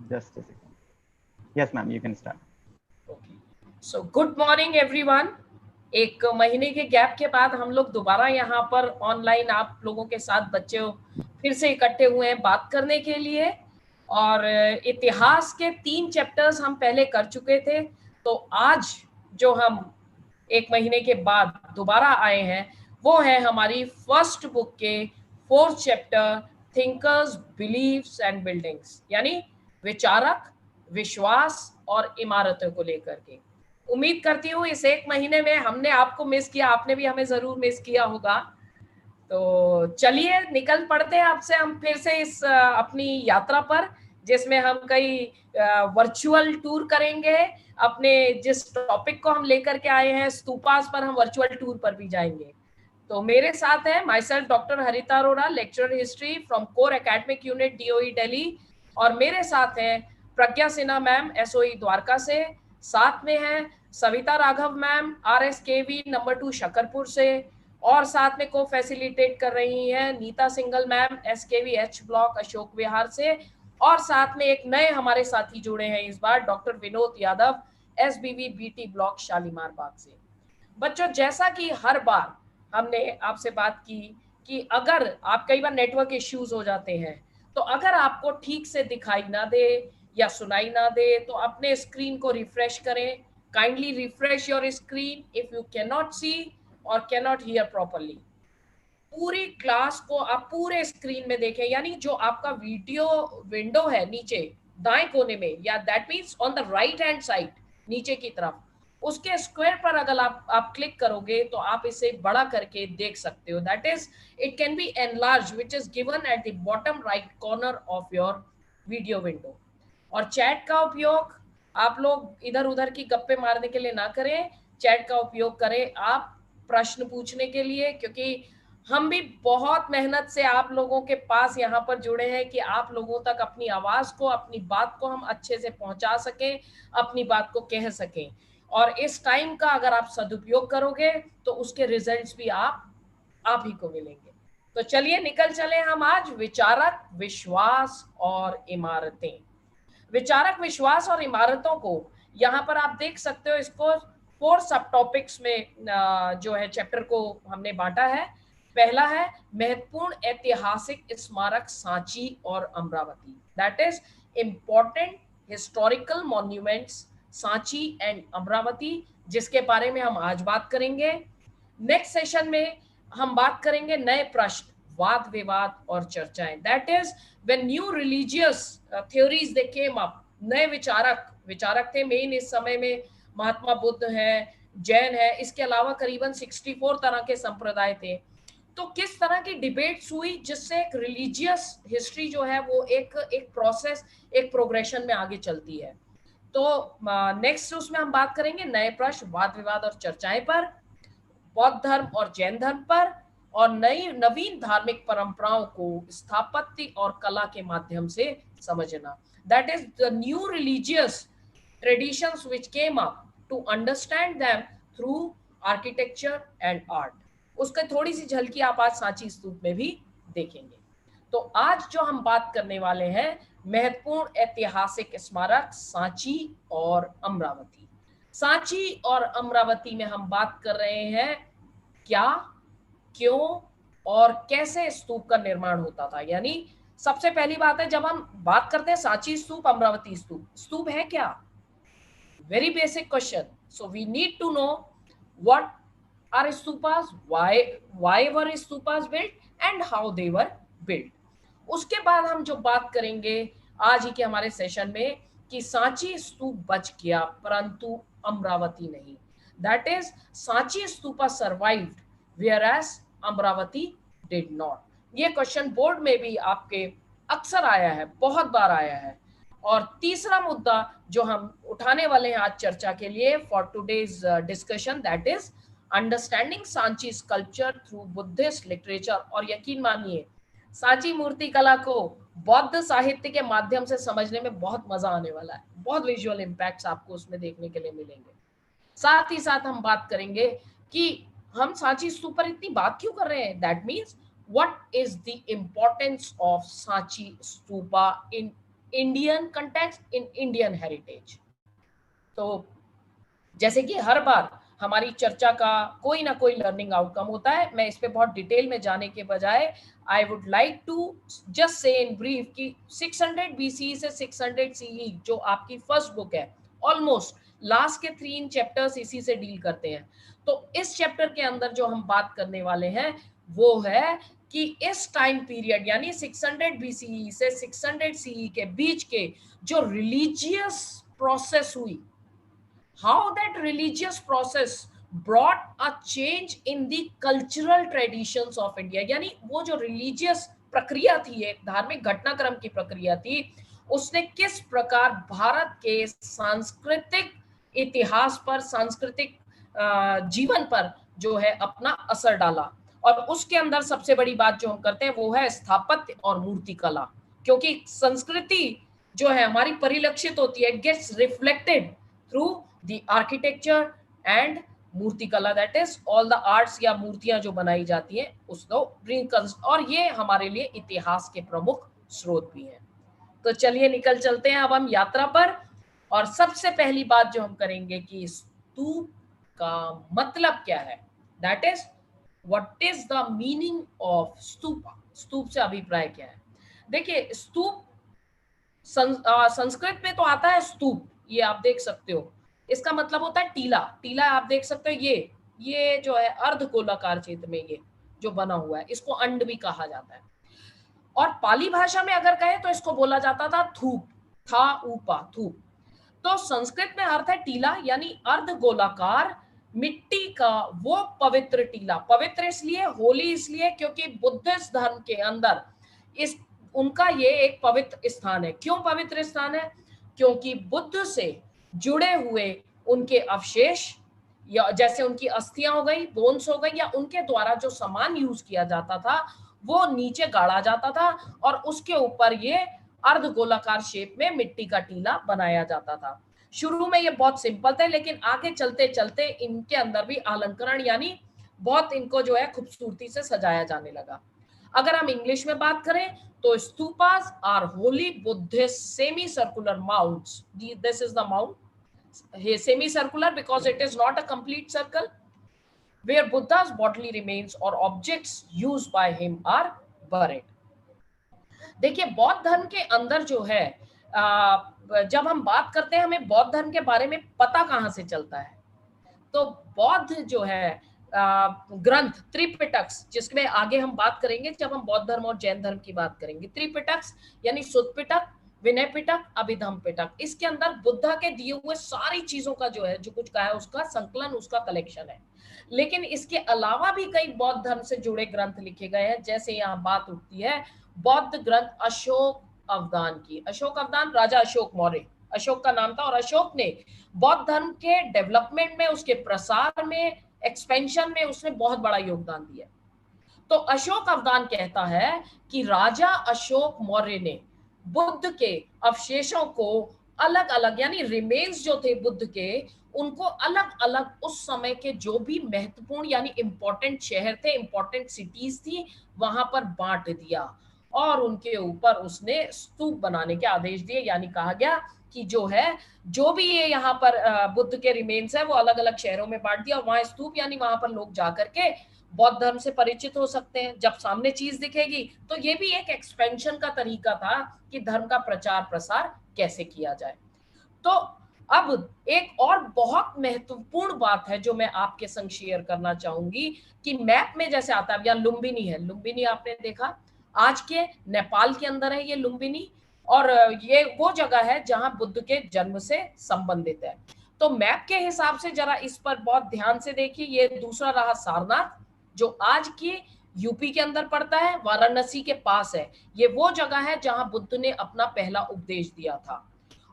Just a second. Yes, ma'am, you can start. Okay. So good morning everyone. एक महीने के gap के बाद हम लोग दोबारा यहाँ पर ऑनलाइन आप लोगों के साथ बच्चों फिर से इकट्ठे हुए हैं बात करने के लिए। और इतिहास के 3 चैप्टर्स हम पहले कर चुके थे, तो आज जो हम एक महीने के बाद दोबारा आए हैं वो है हमारी फर्स्ट बुक के 4th chapter, thinkers, beliefs and buildings, यानी विचारक, विश्वास और इमारतों को लेकर के। उम्मीद करती हूँ इस एक महीने में हमने आपको मिस किया, आपने भी हमें जरूर मिस किया होगा। तो चलिए निकल पड़ते हैं आपसे हम फिर से इस अपनी यात्रा पर, जिसमें हम कई वर्चुअल टूर करेंगे। अपने जिस टॉपिक को हम लेकर के आए हैं स्तूपास पर, हम वर्चुअल टूर पर भी जाएंगे। तो मेरे साथ है myself doctor Harita Arora, lecturer history from core academic unit DOE Delhi, और मेरे साथ हैं प्रज्ञा सिन्हा मैम SOE द्वारका से, साथ में है Savita Raghav ma'am RSKV number 2 Shakarpur से, और साथ में को फैसिलिटेट कर रही हैं Neeta Singla ma'am SKV H block Ashok Vihar से, और साथ में एक नए हमारे साथी जुड़े हैं इस बार doctor Vinod Yadav SBV BT block Shalimar Bagh से। बच्चों, जैसा कि हर बार हमने आपसे बात की कि अगर आप कई बार नेटवर्क इश्यूज हो जाते हैं, तो अगर आपको ठीक से दिखाई ना दे या सुनाई ना दे तो अपने स्क्रीन को रिफ्रेश करें। Kindly refresh your screen if you can not see or can not hear properly. पूरी क्लास को आप पूरे स्क्रीन में देखें, यानी जो आपका वीडियो विंडो है नीचे दाएं कोने में, या that means on the right hand side नीचे की तरफ, उसके स्क्वायर पर अगर आप क्लिक करोगे तो आप इसे बड़ा करके देख सकते हो। That is it can be enlarge which is given at the bottom right corner of your video window. और चैट का उपयोग आप लोग इधर उधर की गप्पे मारने के लिए ना करें, चैट का उपयोग करें आप प्रश्न पूछने के लिए, क्योंकि हम भी बहुत मेहनत से आप लोगों के पास यहाँ पर जुड़े हैं कि आप लोगों तक अपनी आवाज को, अपनी बात को हम अच्छे से पहुंचा सकें, अपनी बात को कह सकें। और इस टाइम का अगर आप सदुपयोग करोगे तो उसके रिजल्ट्स भी आप ही को मिलेंगे। तो चलिए निकल चले हम आज विचारक, विश्वास और इमारतें। विचारक, विश्वास और इमारतों को यहाँ पर आप देख सकते हो, इसको 4 सब टॉपिक्स में जो है चैप्टर को हमने बांटा है। पहला है महत्वपूर्ण ऐतिहासिक स्मारक सांची और Amravati, that is important historical monuments Sanchi and Amravati, जिसके बारे में हम आज बात करेंगे। नेक्स्ट सेशन में हम बात करेंगे नए प्रश्न, वाद विवाद और चर्चाएं, that is when new religious theories they came up. नए विचारक थे मेन इस समय में, महात्मा बुद्ध है, जैन है, इसके अलावा करीबन 64 तरह के संप्रदाय थे। तो किस तरह की डिबेट्स हुई जिससे एक रिलीजियस हिस्ट्री जो है वो एक प्रोसेस, एक प्रोग्रेशन में आगे चलती है। तो नेक्स्ट उसमें हम बात करेंगे नए प्रश्न, वाद विवाद और चर्चाएं पर, बौद्ध धर्म और जैन धर्म पर, और नवीन धार्मिक परंपराओं को स्थापत्य और कला के माध्यम से समझना, that is the new religious traditions which came up to understand them through architecture and art। उसका थोड़ी सी झलकी आप आज सांची स्तूप में भी देखेंगे। तो आज जो हम बात करने वाले हैं महत्वपूर्ण ऐतिहासिक स्मारक सांची और अमरावती। सांची और अमरावती में हम बात कर रहे हैं क्या, क्यों और कैसे स्तूप का निर्माण होता था। यानी सबसे पहली बात है, जब हम बात करते हैं सांची स्तूप, अमरावती स्तूप, स्तूप है क्या? Very basic question. So we need to know what are stupas, why were stupas built and how they were built। उसके बाद हम जो बात करेंगे आज ही के हमारे सेशन में कि सांची स्तूप बच गया परंतु अमरावती नहीं, that is Sanchi stupa survived whereas Amravati did not. ये क्वेश्चन बोर्ड में भी आपके अक्सर आया है, बहुत बार आया है। और तीसरा मुद्दा जो हम उठाने वाले हैं आज चर्चा के लिए for today's discussion, that is understanding Sanchi sculpture through Buddhist literature. और यकीन मानिए सांची मूर्ति कला को बौद्ध साहित्य के माध्यम से समझने में बहुत मजा आने वाला है, बहुत विजुअल इम्पैक्ट्स आपको उसमें देखने के लिए मिलेंगे। साथ ही साथ हम बात करेंगे कि हम सांची स्तूप पर इतनी बात क्यों कर रहे हैं, that means what is the importance of Sanchi Stupa in Indian context, in Indian heritage. तो जैसे कि हर बार हमारी चर्चा का कोई ना कोई लर्निंग आउटकम होता है, मैं इस पे बहुत डिटेल में जाने के बजाय I would like to just say in brief कि 600 बीसी से 600 सीई जो आपकी फर्स्ट बुक है, ऑलमोस्ट लास्ट के 3 चैप्टर्स इसी से डील करते हैं। तो इस चैप्टर के अंदर जो हम बात करने वाले हैं वो है कि इस टाइम पीरियड यानी 600 बीसीई से 600 सीई के बीच के जो रिलीजियस प्रोसेस हुई, how that religious process brought a change in the cultural traditions of India। यानी वो जो रिलीजियस प्रक्रिया थी, एक धार्मिक घटनाक्रम की प्रक्रिया थी, उसने किस प्रकार भारत के सांस्कृतिक इतिहास पर, सांस्कृतिक जीवन पर जो है अपना असर डाला। और उसके अंदर सबसे बड़ी बात जो हम करते हैं वो है स्थापत्य और मूर्ति कला, क्योंकि संस्कृति जो है हमारी परिलक्षित होती है, gets reflected through the architecture and मूर्ति कला, that is all the arts या मूर्तियां जो बनाई जाती हैं उसको और ये हमारे लिए इतिहास के प्रमुख स्रोत भी हैं। तो चलिए निकल चलते हैं अब हम यात्रा पर। और सबसे पहली बात जो हम करेंगे कि स्तूप का मतलब क्या है, that is what is the meaning of stupa. स्तूप से अभिप्राय क्या है? देखिए, स्तूप संस्कृत में तो आता है स्तूप, ये आप देख सकते हो, इसका मतलब होता है टीला। टीला आप देख सकते हो, ये जो है अर्धगोलाकार क्षेत्र में ये जो बना हुआ है, इसको अंड भी कहा जाता है। और पाली भाषा में अगर कहे तो इसको बोला जाता था थूप, था ऊपा थूप। तो संस्कृत में अर्थ है टीला, यानी अर्धगोलाकार मिट्टी का वो पवित्र टीला। पवित्र इसलिए, होली इसलिए क्योंकि बुद्धिस्ट धर्म के अंदर इस उनका ये एक पवित्र स्थान है। क्यों पवित्र स्थान है? क्योंकि बुद्ध से जुड़े हुए उनके अवशेष, या जैसे उनकी अस्थियां हो गई, बोन्स हो गई, या उनके द्वारा जो सामान यूज किया जाता था वो नीचे गाड़ा जाता था और उसके ऊपर ये अर्धगोलाकार शेप में मिट्टी का टीला बनाया जाता था। शुरू में ये बहुत सिंपल थे, लेकिन आगे चलते चलते इनके अंदर भी अलंकरण यानी बहुत इनको जो है खूबसूरती से सजाया जाने लगा। अगर हम इंग्लिश में बात करें तो stupas are holy Buddhist semi circular mounts. This is the mount, semi circular because it is not a complete circle, where Buddha's bodily remains or objects used by him are buried। देखिए, बौद्ध धर्म के अंदर जो है जब हम बात करते हैं हमें बौद्ध धर्म के बारे में पता कहां से चलता है, तो बौद्ध जो है ग्रंथ त्रिपिटक्स, जिसमें आगे हम बात करेंगे जब हम बौद्ध धर्म और जैन धर्म की बात करेंगे। त्रिपिटक्स यानी सुत्त पिटक, विनय पिटक, अभिधम्म पिटक, इसके अंदर बुद्धा के दिए हुए सारी चीजों का जो है, जो कुछ कहा है उसका संकलन, उसका कलेक्शन है। लेकिन इसके अलावा भी कई बौद्ध धर्म से जुड़े ग्रंथ लिखे गए हैं। जैसे यहाँ बात उठती है बौद्ध ग्रंथ अशोक अवदान की। अशोक अवदान राजा अशोक मौर्य, अशोक का नाम था, और अशोक ने बौद्ध धर्म के डेवलपमेंट में, उसके प्रसार में, एक्सपेंशन में उसने बहुत बड़ा योगदान दिया। तो अशोक अवदान कहता है कि राजा अशोक मौर्य ने बुद्ध के अवशेषों को अलग अलग, यानी रिमेन्स जो थे बुद्ध के, उनको अलग अलग उस समय के जो भी महत्वपूर्ण यानी इंपॉर्टेंट शहर थे, इंपॉर्टेंट सिटीज थी, वहां पर बांट दिया और उनके ऊपर उसने स्तूप बनाने के आदेश दिए। यानी कहा गया कि जो है, जो भी ये यहाँ पर बुद्ध के रिमेन्स है वो अलग अलग शहरों में बांट दिया, और वहां स्तूप यानी वहां पर लोग जाकर के बौद्ध धर्म से परिचित हो सकते हैं। जब सामने चीज दिखेगी तो ये भी एक एक्सपेंशन का तरीका था कि धर्म का प्रचार प्रसार कैसे किया जाए। तो अब एक और बहुत महत्वपूर्ण बात है जो मैं आपके संग शेयर करना चाहूंगी कि मैप में जैसे आता है, यहाँ लुम्बिनी है, लुम्बिनी आपने देखा, आज के नेपाल के अंदर है ये लुम्बिनी, और ये वो जगह है जहां बुद्ध के जन्म से संबंधित है। तो मैप के हिसाब से जरा इस पर बहुत ध्यान से देखिए। ये दूसरा रहा सारनाथ, जो आज की यूपी के अंदर पड़ता है, वाराणसी के पास है। ये वो जगह है जहां बुद्ध ने अपना पहला उपदेश दिया था।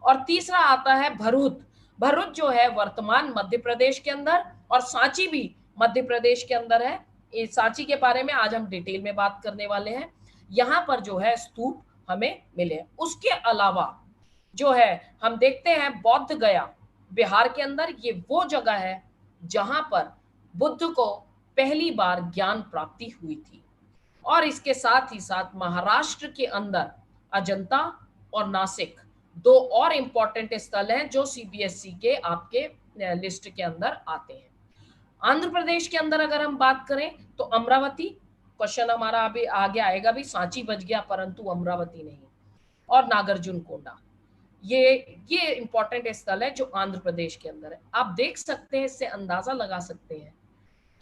और तीसरा आता है भरूच। भरूच जो है वर्तमान मध्य प्रदेश के अंदर, और सांची भी मध्य प्रदेश के अंदर है। इस सांची के बारे में आज हम डिटेल में बात करने वाले हैं। यहाँ पर जो है स्तूप हमें मिले। उसके अलावा जो है हम देखते हैं बौद्ध गया बिहार के अंदर, ये वो जगह है जहां पर बुद्ध को पहली बार ज्ञान प्राप्ति हुई थी। और इसके साथ ही साथ महाराष्ट्र के अंदर अजंता और नासिक, दो और इंपॉर्टेंट स्थल हैं जो सीबीएसई के आपके लिस्ट के अंदर आते हैं। आंध्र प्रदेश के अंदर अगर हम बात करें तो अमरावती, क्वेश्चन हमारा अभी आगे आएगा भी, सांची बच गया परंतु अमरावती नहीं, और नागार्जुनकोंडा, ये इंपॉर्टेंट स्थल है जो आंध्र प्रदेश के अंदर है। आप देख सकते हैं, इससे अंदाजा लगा सकते हैं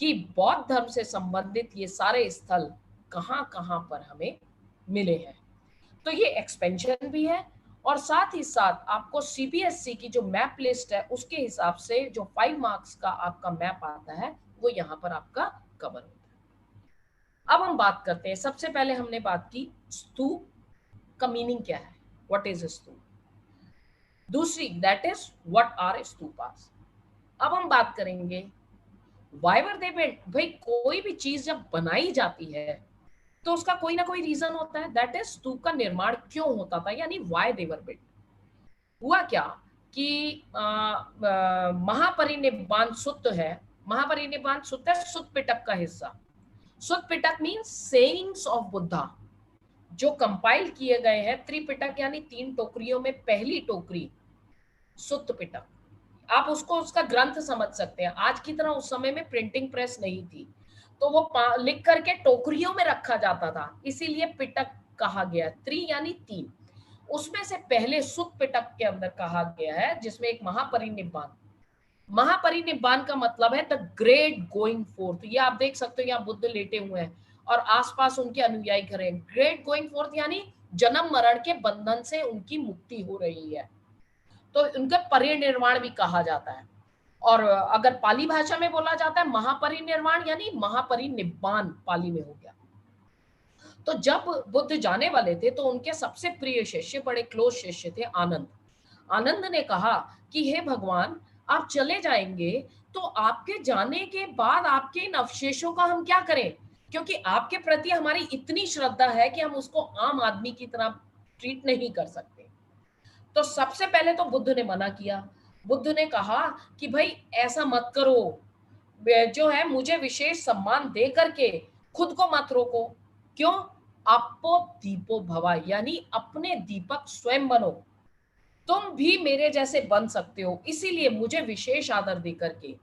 कि बौद्ध धर्म से संबंधित ये सारे स्थल कहाँ कहाँ पर हमें मिले हैं। तो ये एक्सपेंशन भी है, और साथ ही साथ आपको सीबीएसई की जो मैप लिस्ट है उसके हिसाब से जो 5 मार्क्स का आपका मैप आता है वो यहाँ पर आपका कवर होता है। अब हम बात करते हैं, सबसे पहले हमने बात की स्तूप का मीनिंग क्या है, व्हाट इज स्तूप। दूसरी, that is what are stupas. अब हम बात करेंगे व्हाई वर दे बिल्ट। भाई कोई भी चीज जब बनाई जाती है तो उसका कोई ना कोई रीजन होता है, दैट इज स्तूप का निर्माण क्यों होता था, यानी व्हाई दे वर बिल्ट। हुआ क्या कि महापरिनिब्बाण सुत्त है, महापरिनिब्बाण सुत्त है सुत्त पिटक का हिस्सा। सुत्त पिटक मीन्स सेइंग्स ऑफ बुद्धा, जो कंपाइल किए गए हैं त्रिपिटक यानी 3 टोकरियों में पहली टोकरी सुत्त पिटक। आप उसको उसका ग्रंथ समझ सकते हैं। आज की तरह उस समय में प्रिंटिंग प्रेस नहीं थी, तो वो लिख करके टोकरियों में रखा जाता था, इसीलिए पिटक कहा गया। त्रि यानी 3, उसमें से पहले सुत्त पिटक के अंदर कहा गया है जिसमें एक महापरिनिब्बाण। महापरिनिब्बाण का मतलब है द ग्रेट गोइंग फोर्थ। ये आप देख सकते हो, यहाँ बुद्ध लेटे हुए हैं और आसपास उनके अनुयायी खड़े हैं। ग्रेट गोइंग फोर्थ यानी जन्म मरण के बंधन से उनकी मुक्ति हो रही है, तो उनका परिनिर्वाण भी कहा जाता है। और अगर पाली भाषा में बोला जाता है महापरिनिर्वाण यानी महापरिनिब्बाण पाली में हो गया। तो जब बुद्ध जाने वाले थे तो उनके सबसे प्रिय शिष्य, बड़े क्लोज शिष्य थे आनंद। आनंद ने कहा कि हे भगवान, आप चले जाएंगे तो आपके जाने के बाद आपके इन अवशेषों का हम क्या करें, क्योंकि आपके प्रति हमारी इतनी श्रद्धा है कि हम उसको आम आदमी की तरह ट्रीट नहीं कर सकते। तो सबसे पहले तो बुद्ध ने मना किया। बुद्ध ने कहा कि भाई ऐसा मत करो, जो है मुझे विशेष सम्मान दे करके खुद को मत रोको। क्यों? आपो दीपो भवा, यानी अपने दीपक स्वयं बनो, तुम भी मेरे जैसे बन सकते हो, इसीलिए मुझे विशेष आदर दे करके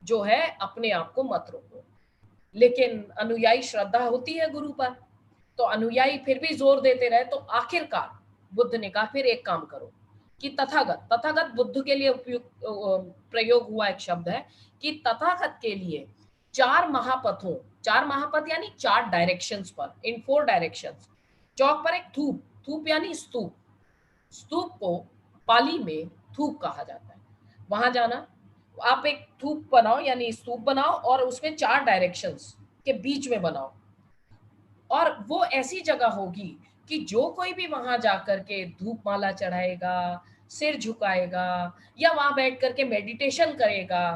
जो है अपने आप को मत रोको। लेकिन अनुयायी श्रद्धा होती है गुरु पर, तो अनुयायी फिर भी जोर देते रहे। तो आखिरकार बुद्ध ने कहा फिर एक काम करो कि तथागत, तथागत बुद्ध के लिए उपयुक्त प्रयोग हुआ एक शब्द है कि तथागत के लिए 4 महापथों, 4 महापथ यानी 4 डायरेक्शंस पर, इन 4 डायरेक्शंस, चौक पर एक थूप, थूप यानी स्तूप, स्तूप को पाली में थूप कहा जाता है। वहां जाना, आप एक थूप बनाओ यानी स्तूप बनाओ और उसमें 4 डायरेक्शंस के बीच में बनाओ, और वो ऐसी जगह होगी कि जो कोई भी वहां जाकर के धूप माला चढ़ाएगा, सिर झुकाएगा या वहां बैठ करके मेडिटेशन करेगा,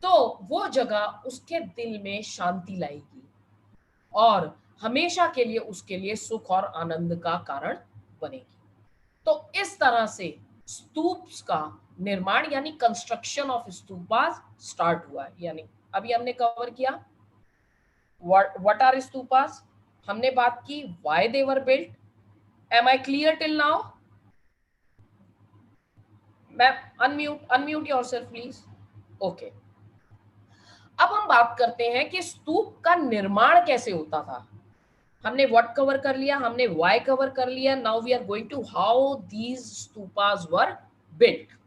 तो वो जगह उसके दिल में शांति लाएगी और हमेशा के लिए उसके लिए सुख और आनंद का कारण बनेगी। तो इस तरह से स्तूप्स का निर्माण यानी कंस्ट्रक्शन ऑफ स्तूपास स्टार्ट हुआ है। यानी अभी हमने कवर किया व्हाट आर स्तूपास, हमने बात की why they were built. Am I clear till now? Ma'am unmute yourself please. Okay, अब हम बात करते हैं कि स्तूप का निर्माण कैसे होता था। हमने व्हाट कवर कर लिया, हमने व्हाई कवर कर लिया, now we are going to how these stupas were built.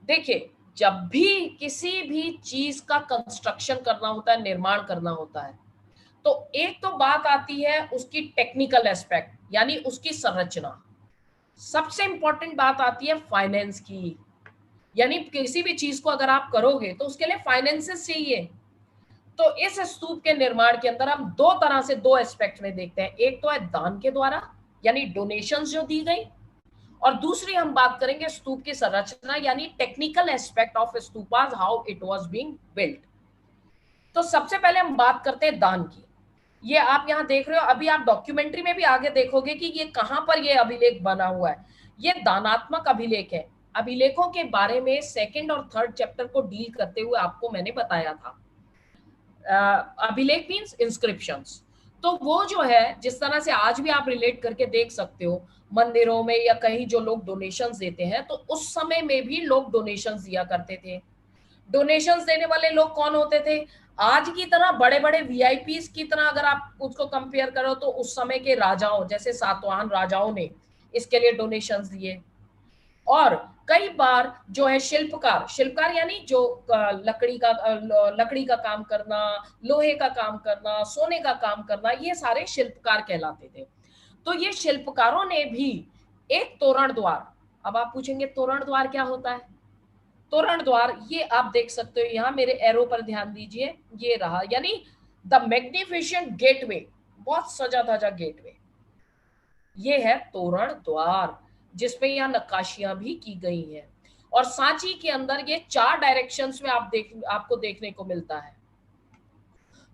देखिए, जब भी किसी भी चीज का कंस्ट्रक्शन करना होता है, निर्माण करना होता है, तो एक तो बात आती है उसकी टेक्निकल एस्पेक्ट यानी उसकी संरचना। सबसे इंपॉर्टेंट बात आती है फाइनेंस की, यानी किसी भी चीज को अगर आप करोगे तो उसके लिए फाइनेंसेस चाहिए। तो इस स्तूप के निर्माण के अंदर हम 2 तरह से 2 एस्पेक्ट में देखते हैं। एक तो है दान के द्वारा यानी डोनेशंस जो दी गई, और दूसरी हम बात करेंगे स्तूप की संरचना यानी technical aspect of stupas, how it was being built. तो सबसे पहले हम बात करते हैं दान की। ये आप यहाँ देख रहे हो, अभी आप डॉक्यूमेंट्री में भी आगे देखोगे कि ये कहाँ पर ये अभिलेख बना हुआ है। ये दानात्मक अभिलेख है। अभिलेखों के बारे में 2nd और 3rd चैप्टर को डील करते हुए आपको मैंने बताया था। अभिलेख मीन्स इंस्क्रिप्शंस। तो वो जो है जिस तरह से आज भी आप रिलेट करके देख सकते हो, मंदिरों में या कहीं जो लोग डोनेशंस देते हैं, तो उस समय में भी लोग डोनेशंस दिया करते थे। डोनेशंस देने वाले लोग कौन होते थे? आज की तरह बड़े बड़े वीआईपीज की तरह अगर आप उसको कंपेयर करो तो उस समय के राजाओं, जैसे सातवाहन राजाओं ने इसके लिए डोनेशंस दिए। और कई बार जो है शिल्पकार, शिल्पकार यानी जो लकड़ी का काम करना, लोहे का काम करना, सोने का काम करना, ये सारे शिल्पकार कहलाते थे। तो ये शिल्पकारों ने भी एक तोरण द्वार, अब आप पूछेंगे तोरण द्वार क्या होता है? तोरण द्वार, ये आप देख सकते हो यहाँ, मेरे एरो पर ध्यान दीजिए, ये रहा, यानी द मैग्निफिशेंट गेटवे, बहुत सजा धजा गेटवे, ये है तोरण द्वार, जिसपे यहाँ नक्काशियां भी की गई हैं। और सांची के अंदर ये 4 डायरेक्शंस में आपको देखने को मिलता है।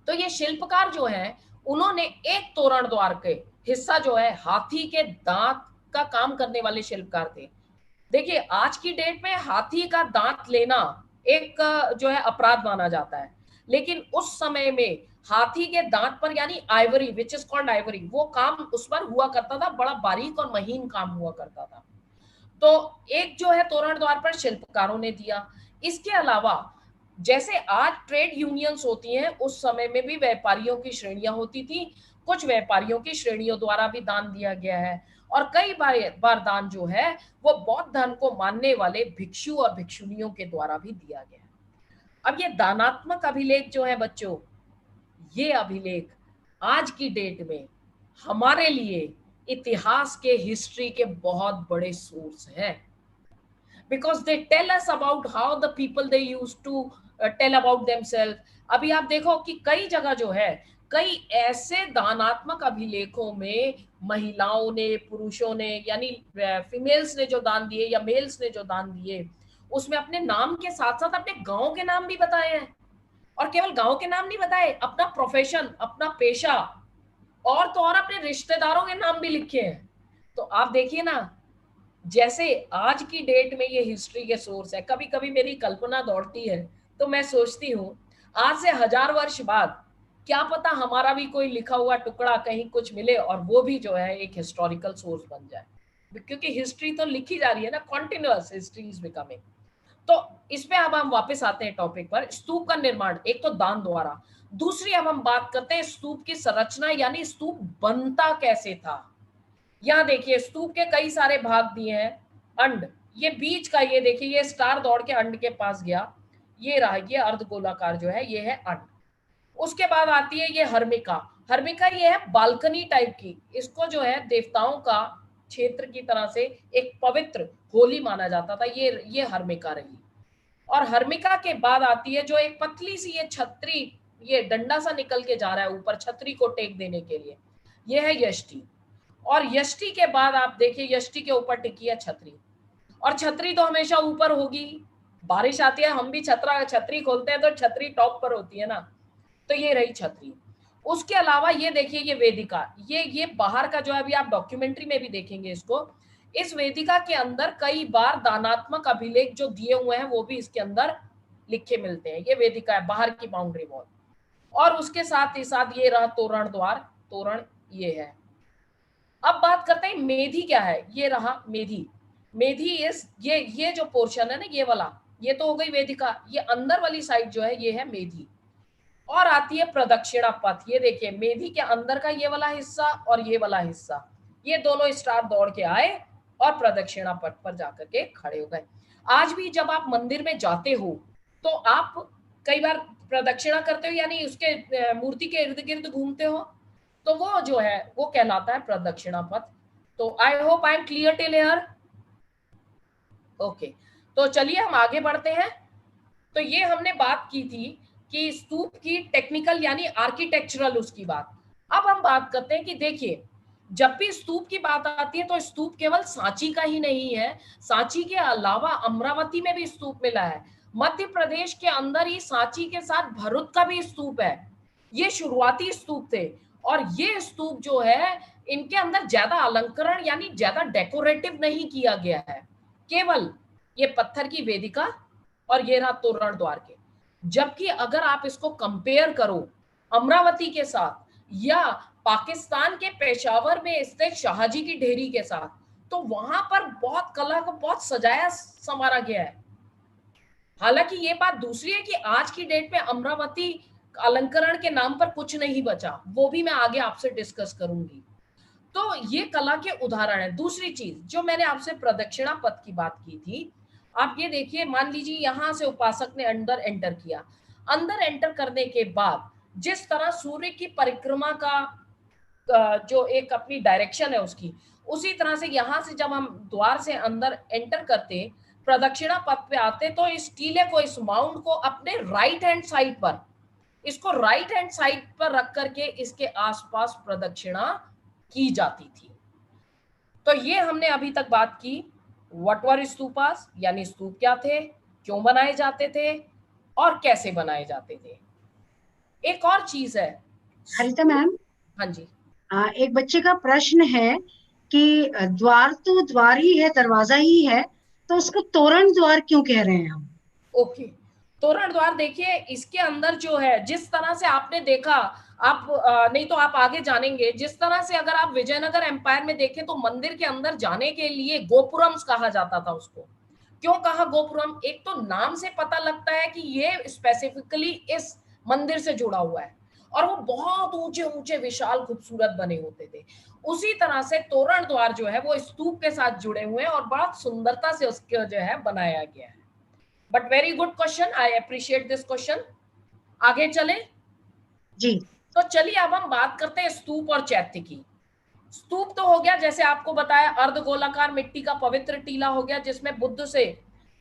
तो ये शिल्पकार जो है, उन्होंने एक तोरण द्वार के हिस्सा जो है, हाथी के दांत का काम करने वाले शिल्पकार थे। देखिए आज की डेट में हाथी का दांत लेना एक जो है अपराध माना जाता है, लेकिन उस समय में हाथी के दांत पर, यानी Ivory, which is called Ivory, वो काम उस पर हुआ करता था, बड़ा बारीक और महीन काम हुआ करता था। तो एक जो है तोरण द्वार पर शिल्पकारों ने दिया। इसके अलावा जैसे आज ट्रेड यूनियंस होती हैं, उस समय में भी व्यापारियों की श्रेणियां होती थी, कुछ व्यापारियों की श्रेणियों द्वारा भी दान दिया गया है। और कई बार दान जो है वो बौद्ध धर्म को मानने वाले भिक्षु और भिक्षुणियों के द्वारा भी दिया गया है। अब ये दानात्मक अभिलेख जो है बच्चों, ये अभिलेख आज की डेट में हमारे लिए इतिहास के, हिस्ट्री के बहुत बड़े सोर्स हैं, because they tell us about how the people they used to tell about themselves। अभी आप देखो कि कई जगह जो है, कई ऐसे दानात्मक अभिलेखों में महिलाओं ने, पुरुषों ने, यानी फीमेल्स ने जो दान दिए या मेल्स ने जो दान दिए, उसमें अपने नाम के साथ साथ अपने गांव के नाम भी बताए हैं। और केवल गांव के नाम नहीं बताए, अपना प्रोफेशन, अपना पेशा, और तो और अपने रिश्तेदारों के नाम भी लिखे हैं। तो आप देखिए ना, जैसे आज की डेट में ये हिस्ट्री के सोर्स है। कभी कभी मेरी कल्पना दौड़ती है, तो मैं सोचती हूँ आज से 1000 वर्ष बाद क्या पता हमारा भी कोई लिखा हुआ टुकड़ा कहीं कुछ मिले और वो भी जो है एक हिस्टोरिकल सोर्स बन जाए, क्योंकि हिस्ट्री तो लिखी जा रही है ना, कॉन्टिन्यूअस हिस्ट्री इज बिकमिंग। तो इसमें अब हम वापस आते हैं टॉपिक पर। स्तूप का निर्माण, एक तो दान द्वारा, दूसरी अब हम बात करते हैं स्तूप की संरचना, यानी स्तूप बनता कैसे था। यहाँ देखिए स्तूप के कई सारे भाग दिए हैं। अंड, ये बीच का, ये देखिए ये स्टार दौड़ के अंड के पास गया, ये रहा, ये अर्धगोलाकार जो है, ये है अंड। उसके बाद आती है ये हर्मिका। हर्मिका ये है बालकनी टाइप की, इसको जो है देवताओं का क्षेत्र की तरह से एक पवित्र होली माना जाता था, ये हर्मिका रही। और हर्मिका के बाद आती है जो एक पतली सी ये छतरी, ये डंडा सा निकल के जा रहा है ऊपर छतरी को टेक देने के लिए, ये है यष्टि। और यष्टि के बाद आप देखिए यष्टि के ऊपर टिकी है छतरी, और छतरी तो हमेशा ऊपर होगी, बारिश आती है हम भी छतरी खोलते हैं तो छतरी टॉप पर होती है ना, तो ये रही छतरी। उसके अलावा ये देखिए ये वेदिका, ये बाहर का जो है, अभी आप डॉक्यूमेंट्री में भी देखेंगे इसको। इस वेदिका के अंदर कई बार दानात्मक अभिलेख जो दिए हुए हैं वो भी इसके अंदर लिखे मिलते हैं। ये वेदिका है, बाहर की बाउंड्री वॉल। और उसके साथ ही साथ ये रहा तोरण द्वार, तोरण ये है। अब बात करते हैं मेधी क्या है, ये रहा मेधी। मेधी इस ये जो पोर्शन है ना, ये वाला, ये तो हो गई वेदिका, ये अंदर वाली साइड जो है ये है मेधी। और आती है प्रदक्षिणा पथ, ये देखिए मेधी के अंदर का ये वाला हिस्सा और ये वाला हिस्सा, ये दोनों स्टार दौड़ के आए और प्रदक्षिणा पथ पर जाकर के खड़े हो गए। आज भी जब आप मंदिर में जाते हो तो आप कई बार प्रदक्षिणा करते हो, यानी उसके मूर्ति के इर्द गिर्द घूमते हो, तो वो जो है वो कहलाता है प्रदक्षिणा पथ। तो I hope I am clear till here. Okay, तो चलिए हम आगे बढ़ते हैं। तो ये हमने बात की थी कि स्तूप की टेक्निकल यानी आर्किटेक्चरल उसकी बात। अब हम बात करते हैं कि देखिए जब भी स्तूप की बात आती है तो स्तूप केवल सांची का ही नहीं है, सांची के अलावा अमरावती में भी स्तूप मिला है। मध्य प्रदेश के अंदर ही सांची के साथ भरूच का भी स्तूप है। ये शुरुआती स्तूप थे, और ये स्तूप जो है इनके अंदर ज्यादा अलंकरण यानी ज्यादा डेकोरेटिव नहीं किया गया है, केवल ये पत्थर की वेदिका और ये रहा तोरण द्वार के। जबकि अगर आप इसको कंपेयर करो अमरावती के साथ या पाकिस्तान के पेशावर में स्थित शाहजी की ढेरी के साथ, तो वहां पर बहुत कला को बहुत सजाया संवारा गया है। हालांकि ये बात दूसरी है कि आज की डेट में अमरावती अलंकरण के नाम पर कुछ नहीं बचा, वो भी मैं आगे आपसे डिस्कस करूंगी। तो ये कला के उदाहरण है। दूसरी चीज जो मैंने आपसे प्रदक्षिणा पथ की बात की थी, आप ये देखिए, मान लीजिए यहां से उपासक ने अंदर एंटर किया, अंदर एंटर करने के बाद जिस तरह सूर्य की परिक्रमा का जो एक अपनी डायरेक्शन है उसकी, उसी तरह से यहां से जब हम द्वार से अंदर एंटर करते, प्रदक्षिणा पथ पे आते, तो इस टीले को, इस माउंट को अपने राइट हैंड साइड पर, इसको राइट हैंड साइड पर रख करके इसके आसपास प्रदक्षिणा की जाती थी। तो ये हमने अभी तक बात की व्हाट वर स्तूपास, यानी स्तूप क्या थे, क्यों बनाए जाते थे और कैसे बनाए जाते थे। एक और चीज है। हरिता मैम, हाँ जी। एक बच्चे का प्रश्न है कि द्वार तो द्वार ही है, दरवाजा ही है, तो उसको तोरण द्वार क्यों कह रहे हैं हम? ओके, तोरण द्वार देखिए, इसके अंदर जो है, जिस तरह से आपने देखा, आप नहीं तो आप आगे जानेंगे, जिस तरह से अगर आप विजयनगर एम्पायर में देखें तो मंदिर के अंदर जाने के लिए गोपुरम्स कहा जाता था उसको। क्यों कहा गोपुरम? एक तो नाम से पता लगता है कि ये स्पेसिफिकली इस मंदिर से जुड़ा हुआ है, और वो बहुत ऊंचे ऊंचे विशाल खूबसूरत बने होते थे। उसी तरह से तोरण द्वार जो है वो स्तूप के साथ जुड़े हुए हैं और बहुत सुंदरता से उसको जो है बनाया गया है। But very good question, I appreciate this question. आगे चले जी। तो चलिए अब हम बात करते हैं स्तूप और चैत्य की। स्तूप तो हो गया, जैसे आपको बताया, अर्धगोलाकार मिट्टी का पवित्र टीला हो गया जिसमें बुद्ध से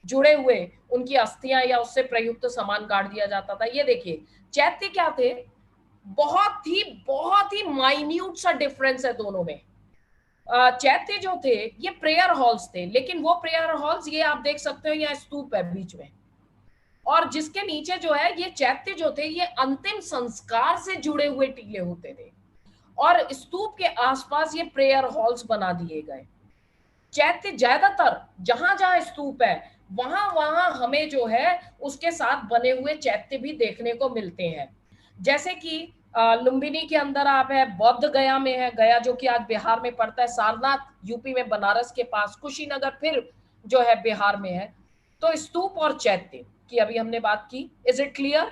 जुड़े हुए उनकी अस्थियां या उससे प्रयुक्त सामान गाड़ दिया जाता था। ये देखिए, चैत्य क्या थे, बहुत ही माइन्यूट सा डिफरेंस है दोनों में। चैत्य जो थे ये प्रेयर हॉल्स थे, लेकिन वो प्रेयर हॉल्स, ये आप देख सकते हो यहाँ स्तूप है बीच में, और जिसके नीचे जो है ये चैत्य जो थे ये अंतिम संस्कार से जुड़े हुए टीले होते थे, और स्तूप के आसपास ये प्रेयर हॉल्स बना दिए गए। चैत्य ज्यादातर जहां जहां स्तूप है वहां वहां हमें जो है उसके साथ बने हुए चैत्य भी देखने को मिलते हैं। जैसे कि लुम्बिनी के अंदर आप है, बौद्ध गया में है, गया जो कि आज बिहार में पड़ता है, सारनाथ यूपी में बनारस के पास, कुशीनगर फिर जो है बिहार में है। तो स्तूप और चैत्य की अभी हमने बात की। Is it clear?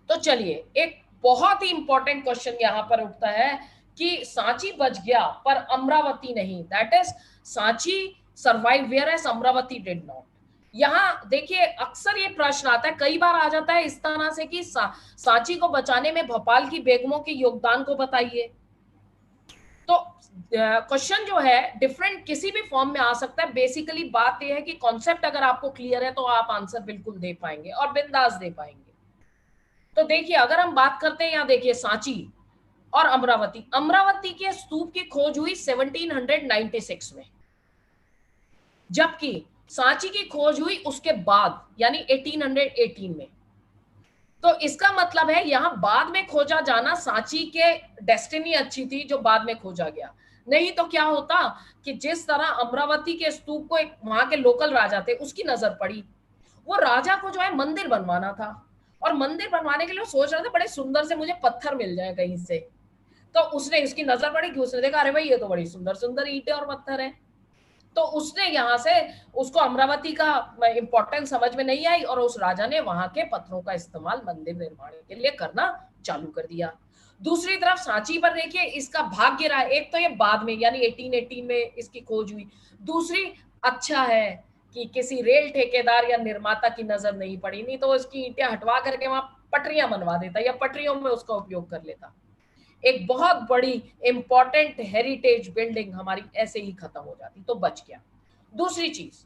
तो चलिए, एक बहुत ही इंपॉर्टेंट क्वेश्चन यहां पर उठता है कि सांची बच गया पर अमरावती नहीं, that is Sanchi survive whereas Amaravati did not. यहाँ देखिए, अक्सर ये प्रश्न आता है, कई बार आ जाता है इस तरह से कि सांची को बचाने में भोपाल की बेगमों के योगदान को बताइए। तो क्वेश्चन जो है डिफरेंट किसी भी फॉर्म में आ सकता है। बेसिकली बात यह है कि कॉन्सेप्ट अगर आपको क्लियर है तो आप आंसर बिल्कुल दे पाएंगे और बिंदास दे पाएंगे। तो देखिए, अगर हम बात करते हैं, यहाँ देखिए सांची और अमरावती, अमरावती के स्तूप की खोज हुई 1796 में, जबकि सांची की खोज हुई उसके बाद यानी 1818 में। तो इसका मतलब है यहां बाद में खोजा जाना, सांची के डेस्टिनी अच्छी थी जो बाद में खोजा गया। नहीं तो क्या होता कि जिस तरह अमरावती के स्तूप को एक वहां के लोकल राजा थे उसकी नजर पड़ी, वो राजा को जो है मंदिर बनवाना था, और मंदिर बनवाने के लिए सोच रहे थे बड़े सुंदर से मुझे पत्थर मिल जाए कहीं से। तो उसने, उसकी नजर पड़ी कि उसने देखा, अरे भाई ये तो बड़ी सुंदर सुंदर ईंटें और पत्थर है। तो उसने यहाँ से, उसको अमरावती का इंपॉर्टेंस समझ में नहीं आई, और उस राजा ने वहां के पत्थरों का इस्तेमाल मंदिर निर्माण के लिए करना चालू कर दिया। दूसरी तरफ सांची पर देखिए, इसका भाग्य रहा, एक तो ये बाद में यानी 1818 में इसकी खोज हुई, दूसरी अच्छा है कि किसी रेल ठेकेदार या निर्माता की नजर नहीं पड़ी, नहीं तो उसकी ईंटें हटवा करके वहां पटरियां बनवा देता या पटरियों में उसका उपयोग कर लेता। एक बहुत बड़ी इंपॉर्टेंट हेरिटेज बिल्डिंग हमारी ऐसे ही खत्म हो जाती, तो बच गया। दूसरी चीज,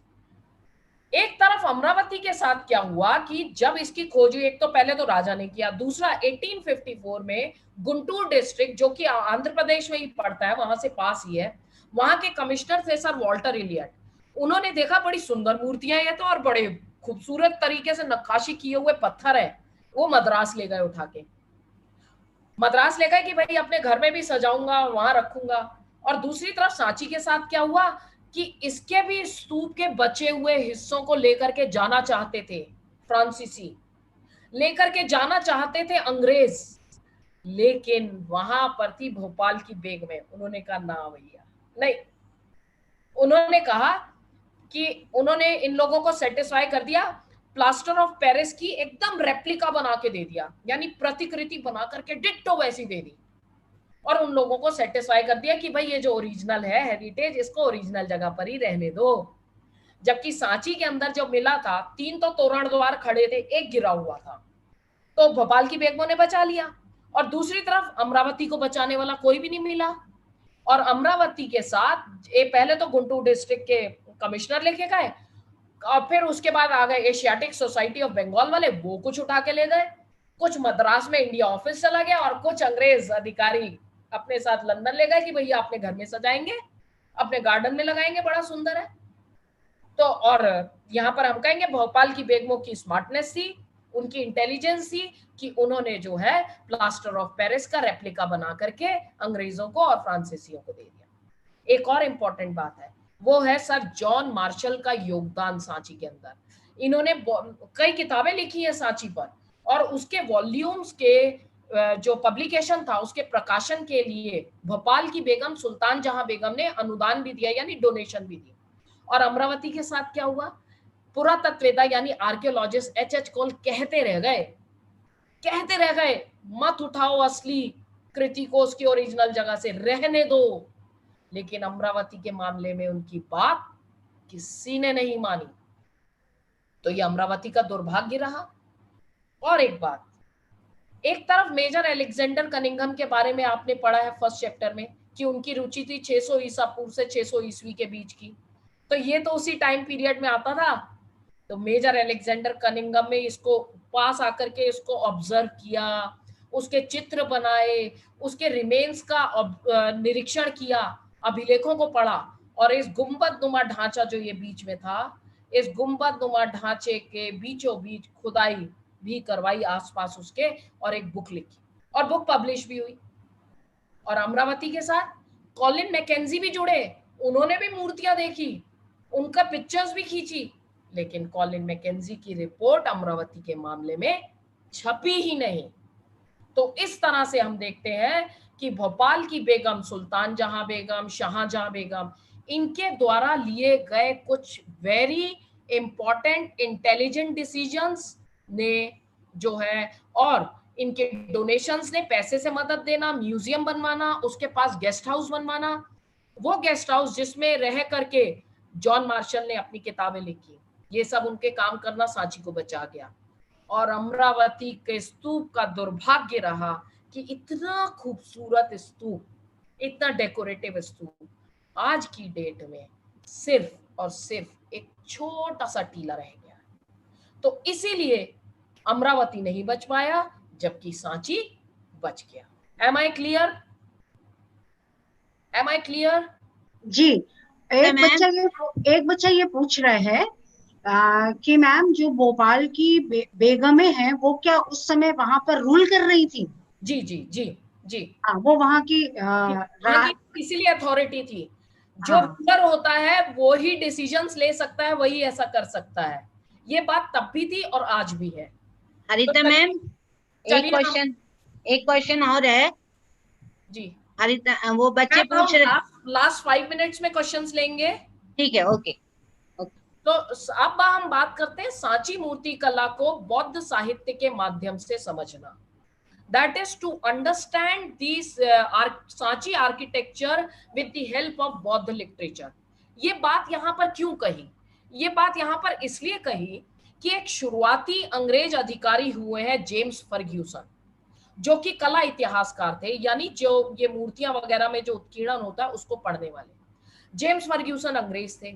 एक तरफ अमरावती के साथ क्या हुआ कि जब इसकी खोज हुई, एक तो पहले तो राजा ने किया, दूसरा 1854 में गुंटूर डिस्ट्रिक्ट जो कि आंध्र प्रदेश में ही पड़ता है, वहां से पास ही है, वहां के कमिश्नर थे सर वॉल्टर इलियट। उन्होंने देखा बड़ी सुंदर मूर्तियां ये तो, और बड़े खूबसूरत तरीके से नक्काशी किए हुए पत्थर है, वो मद्रास ले गए उठा के, मद्रास ले गए कि भाई अपने घर में भी सजाऊंगा, वहां रखूंगा। और दूसरी तरफ सांची के साथ क्या हुआ कि इसके भी स्तूप के बचे हुए हिस्सों को लेकर के जाना चाहते थे फ्रांसीसी, लेकर के जाना चाहते थे अंग्रेज। लेकिन वहां पर थी भोपाल की बेगमें। उन्होंने कहा ना भैया नहीं, उन्होंने कहा कि उन्होंने इन लोगों को सेटिस्फाई कर दिया, प्लास्टर ऑफ पेरिस की एकदम रेप्लिका बना के दे दिया, यानी प्रतिकृति बना करके डिट्टो वैसी दे दी, और उन लोगों को सेटिस्फाई कर दिया कि भाई ये जो ओरिजिनल है हेरिटेज, इसको ओरिजिनल जगह पर ही रहने दो। जबकि सांची के अंदर जब मिला था 3 तो तोरण द्वार खड़े थे, 1 गिरा हुआ था, तो भोपाल की बेगमों ने बचा लिया, और दूसरी तरफ अमरावती को बचाने वाला कोई भी नहीं मिला। और अमरावती के साथ पहले तो गुंटूर डिस्ट्रिक्ट के कमिश्नर लेके गए, और फिर उसके बाद आ गए एशियाटिक सोसाइटी ऑफ बंगाल वाले, वो कुछ उठा के ले गए, कुछ मद्रास में इंडिया ऑफिस चला गया, और कुछ अंग्रेज अधिकारी अपने साथ लंदन ले गए कि भैया अपने घर में सजाएंगे, अपने गार्डन में लगाएंगे, बड़ा सुंदर है। तो और यहाँ पर हम कहेंगे भोपाल की बेगमों की स्मार्टनेस थी, उनकी इंटेलिजेंस थी कि उन्होंने जो है प्लास्टर ऑफ पेरिस का रेप्लिका बना करके अंग्रेजों को और फ्रांसीसियों को दे दिया। एक और इंपॉर्टेंट बात है, वो है सर जॉन मार्शल का योगदान सांची के अंदर। इन्होंने कई किताबें लिखी है सांची पर, और उसके वॉल्यूम्स के जो पब्लिकेशन था, उसके प्रकाशन के लिए भोपाल की बेगम सुल्तान जहां बेगम ने अनुदान भी दिया, यानी डोनेशन भी दी। और अमरावती के साथ क्या हुआ, पुरातत्ववेदा यानी आर्कियोलॉजिस्ट एच कोल कहते रह गए मत उठाओ असली कृति को उसकी ओरिजिनल जगह से, रहने दो। लेकिन अमरावती के मामले में उनकी बात किसी ने नहीं मानी, तो ये अमरावती का दुर्भाग्य रहा। और एक बात, एक तरफ मेजर अलेक्जेंडर कनिंघम के बारे में आपने पढ़ा है फर्स्ट चैप्टर में कि उनकी रुचि थी 600 ईसा पूर्व से 600 ईस्वी के बीच की, तो ये तो उसी टाइम पीरियड में आता था। तो मेजर अलेक्जेंडर कनिंघम में इसको पास आकर के इसको ऑब्जर्व किया, उसके चित्र बनाए, उसके रिमेन्स का निरीक्षण किया, अभिलेखों को पढ़ा, और इस गुंबद नुमा ढांचा जो ये बीच में था, इस गुंबद नुमा ढांचे के बीचों बीच खुदाई भी करवाई आसपास उसके, और एक बुक लिखी, और बुक पब्लिश भी हुई। और अमरावती के साथ कॉलिन मैकेंजी भी जुड़े, उन्होंने भी मूर्तियां देखी, उनका पिक्चर्स भी खींची, लेकिन कॉलिन मैकेंजी की रिपोर्ट अमरावती के मामले में छपी ही नहीं। तो इस तरह से हम देखते हैं कि भोपाल की बेगम सुल्तान जहां बेगम, शाहजहां बेगम, इनके द्वारा लिए गए कुछ वेरी इंपॉर्टेंट इंटेलिजेंट डिसीजंस ने जो है, और इनके डोनेशंस ने, पैसे से मदद देना, म्यूजियम बनवाना, उसके पास गेस्ट हाउस बनवाना, वो गेस्ट हाउस जिसमें रह करके जॉन मार्शल ने अपनी किताबें लिखी, ये सब उनके काम करना सांची को बचा गया। और अमरावती के स्तूप का दुर्भाग्य रहा कि इतना खूबसूरत स्तूप, इतना डेकोरेटिव स्तूप आज की डेट में सिर्फ और सिर्फ एक छोटा सा टीला रह गया। तो इसीलिए अमरावती नहीं बच पाया, जबकि सांची बच गया। Am I clear? Am I clear? जी। एक बच्चा ये पूछ रहा है कि मैम जो भोपाल की बेगमें हैं वो क्या उस समय वहां पर रूल कर रही थी? जी जी जी जी, हाँ, वो वहां की इसीलिए अथॉरिटी थी। जो हाँ, रूलर होता है वो ही डिसीजंस ले सकता है, वही ऐसा कर सकता है। ये बात तब भी थी और आज भी है। हरिता तो मैम, एक क्वेश्चन और है जी। हरिता, वो बच्चे पूछ रहे। लास्ट 5 मिनट्स में क्वेश्चंस लेंगे। ठीक है, ओके। तो अब हम बात करते हैं सांची मूर्ति कला को बौद्ध साहित्य के माध्यम से समझना। That is to understand these Sanchi architecture with the help of बौद्ध लिटरेचर। ये बात यहाँ पर क्यों कही? ये बात यहाँ पर इसलिए कही कि एक शुरुआती अंग्रेज अधिकारी हुए हैं जेम्स फर्ग्यूसन, जो कि कला इतिहासकार थे, यानी जो ये मूर्तियां वगैरह में जो उत्कीर्णन होता है उसको पढ़ने वाले। जेम्स फर्ग्यूसन अंग्रेज थे,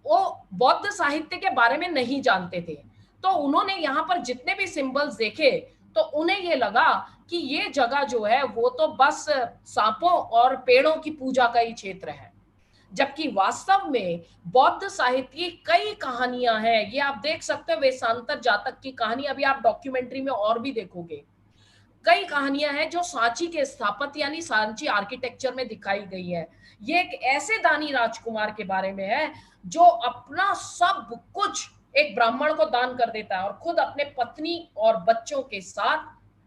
वो बौद्ध साहित्य के बारे में नहीं जानते थे, तो उन्होंने यहाँ पर जितने भी सिंबल्स देखे तो उन्हें ये लगा कि ये जगह जो है वो तो बस सांपों और पेड़ों की पूजा का ही क्षेत्र है, जबकि वास्तव में बौद्ध साहित्य की कई कहानियां हैं। ये आप देख सकते हो, वेशांतर जातक की कहानी अभी आप डॉक्यूमेंट्री में और भी देखोगे, कई कहानियां हैं जो सांची के स्थापत्य यानी सांची आर्किटेक्चर में दिखाई गई है। ये एक ऐसे दानी राजकुमार के बारे में है जो अपना सब कुछ एक ब्राह्मण को दान कर देता है और खुद अपने पत्नी और बच्चों के साथ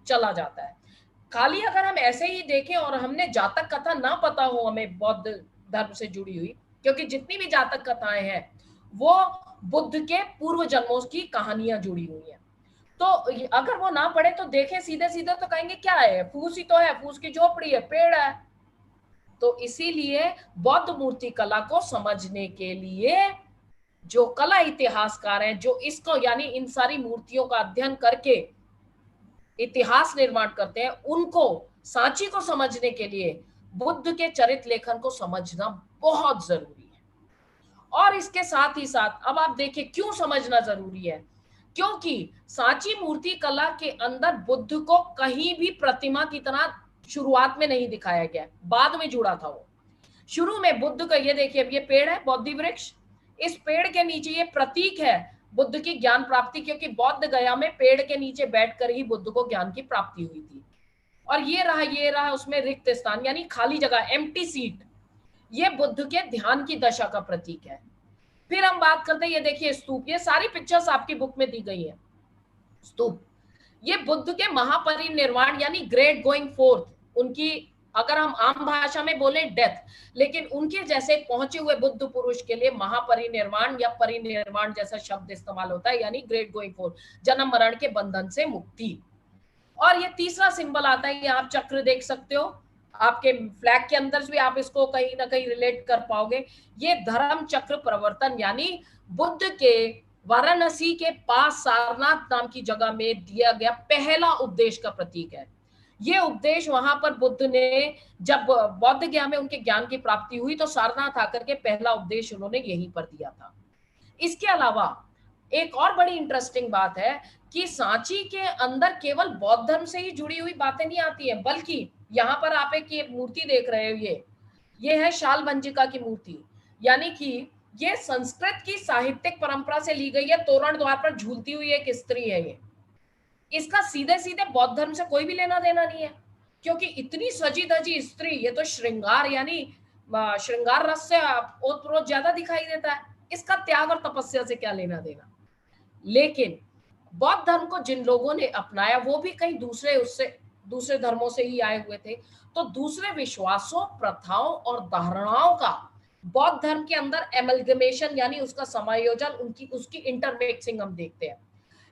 चला जाता है। खाली अगर हम ऐसे ही देखें और हमने जातक कथा ना पता हो हमें बौद्ध धर्म से जुड़ी हुई, क्योंकि जितनी भी जातक कथाएं हैं वो बुद्ध के पूर्व जन्मों की कहानियां जुड़ी हुई हैं, तो अगर वो ना पढ़े तो देखें सीधे सीधे तो कहेंगे क्या है, फूस ही तो है, फूस की झोपड़ी है, पेड़ है। तो इसीलिए बौद्ध मूर्ति कला को समझने के लिए जो कला इतिहासकार हैं, जो इसको यानी इन सारी मूर्तियों का अध्ययन करके इतिहास निर्माण करते हैं, उनको सांची को समझने के लिए बुद्ध के चरित्र लेखन को समझना बहुत जरूरी है। और इसके साथ ही साथ अब आप देखिए क्यों समझना जरूरी है, क्योंकि सांची मूर्ति कला के अंदर बुद्ध को कहीं भी प्रतिमा की तरह शुरुआत में नहीं दिखाया गया, बाद में जुड़ा था वो। शुरू में बुद्ध का ये देखिए, अब ये पेड़ है बोधि वृक्ष, इस पेड़ के नीचे ये प्रतीक है बुद्ध की ज्ञान प्राप्ति, क्योंकि बौद्ध गया में पेड़ के नीचे बैठकर ही बुद्ध को ज्ञान की प्राप्ति हुई थी। और ये रहा उसमें रिक्त स्थान यानी खाली जगह, एम्प्टी सीट, ये बुद्ध के ध्यान की दशा का प्रतीक है। फिर हम बात करते हैं, ये देखिए स्तूप, ये सारी पिक्चर्स आपकी बुक में दी गई है। स्तूप ये बुद्ध के महापरिनिर्वाण यानी ग्रेट गोइंग फोर्थ, उनकी अगर हम आम भाषा में बोले डेथ, लेकिन उनके जैसे पहुंचे हुए बुद्ध पुरुष के लिए महापरिनिर्वाण या परिनिर्वाण जैसा शब्द इस्तेमाल होता है, यानी ग्रेट गोइंग फोर्थ, जन्म मरण के बंधन से मुक्ति। और ये तीसरा सिंबल आता है, ये आप चक्र देख सकते हो, आपके फ्लैग के अंदर भी आप इसको कहीं ना कहीं रिलेट कर पाओगे। ये धर्म चक्र प्रवर्तन यानी बुद्ध के वाराणसी के पास सारनाथ नाम की जगह में दिया गया पहला उपदेश का प्रतीक है। ये उपदेश वहां पर बुद्ध ने जब बौद्ध गया में उनके ज्ञान की प्राप्ति हुई तो सारनाथ आकर के पहला उपदेश उन्होंने यहीं पर दिया था। इसके अलावा एक और बड़ी इंटरेस्टिंग बात है कि सांची के अंदर केवल बौद्ध धर्म से ही जुड़ी हुई बातें नहीं आती है, बल्कि यहाँ पर आप एक मूर्ति देख रहे हो, ये है शालभंजिका की मूर्ति, यानी कि ये संस्कृत की साहित्यिक परंपरा से ली गई है। तोरण द्वार पर झूलती हुई एक स्त्री है ये, इसका सीधे सीधे बौद्ध धर्म से कोई भी लेना देना नहीं है, क्योंकि इतनी सजी धजी स्त्री, ये तो श्रृंगार यानी श्रृंगार रस से ओतप्रोत ज्यादा दिखाई देता है, इसका त्याग और तपस्या से क्या लेना देना। लेकिन बौद्ध धर्म को जिन लोगों ने अपनाया वो भी कहीं दूसरे धर्मों से ही आए हुए थे, तो दूसरे विश्वासों, प्रथाओं और धारणाओं का बौद्ध धर्म के अंदर एमलगमेशन यानी उसका समायोजन, उसकी इंटरमिक्सिंग हम देखते हैं।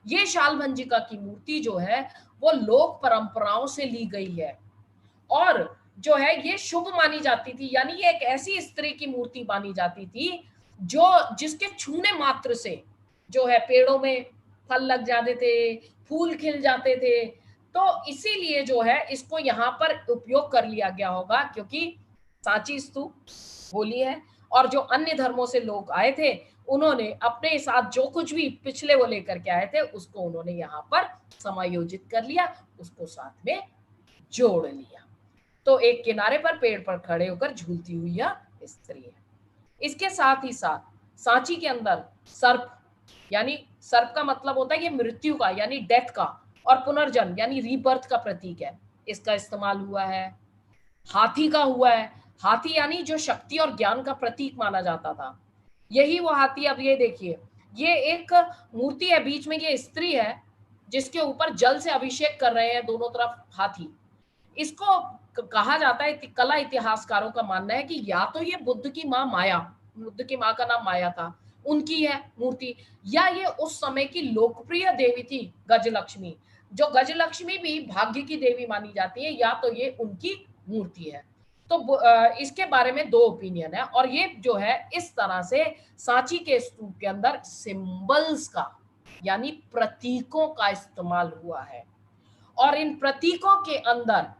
ये शालभंजिका की मूर्ति जो है वो लोक परंपराओं से ली गई है और जो है ये शुभ मानी जाती थी, यानी ये एक ऐसी स्त्री की मूर्ति मानी जाती थी जिसके छूने मात्र से जो है पेड़ों में फल लग जाते थे, फूल खिल जाते थे। तो इसीलिए जो है इसको यहाँ पर उपयोग कर लिया गया होगा, क्योंकि सांची स्तूप होली है और जो अन्य धर्मों से लोग आए थे उन्होंने अपने साथ जो कुछ भी पिछले वो लेकर के आए थे उसको उन्होंने यहाँ पर समायोजित कर लिया, उसको साथ में जोड़ लिया। तो एक किनारे पर पेड़ पर खड़े होकर झूलती हुई यह स्त्री है। इसके साथ ही साथ सांची के अंदर सर्प, यानी सर्प का मतलब होता है ये मृत्यु का यानी डेथ का, और पुनर्जन्म यानी रीबर्थ का प्रतीक है, इसका इस्तेमाल हुआ है। हाथी का हुआ है, हाथी यानी जो शक्ति और ज्ञान का प्रतीक माना जाता था, यही वो हाथी। अब ये देखिए, ये एक मूर्ति है, बीच में ये स्त्री है जिसके ऊपर जल से अभिषेक कर रहे हैं दोनों तरफ हाथी। इसको कहा जाता है, कला इतिहासकारों का मानना है कि या तो ये बुद्ध की माँ माया, बुद्ध की माँ का नाम माया था, उनकी है मूर्ति, या ये उस समय की लोकप्रिय देवी थी गजलक्ष्मी, जो गजलक्ष्मी भी भाग्य की देवी मानी जाती है, या तो ये उनकी मूर्ति है। तो इसके बारे में दो ओपिनियन है। और ये जो है इस तरह से सांची के स्तूप के अंदर सिंबल्स का यानी प्रतीकों का इस्तेमाल हुआ है, और इन प्रतीकों के अंदर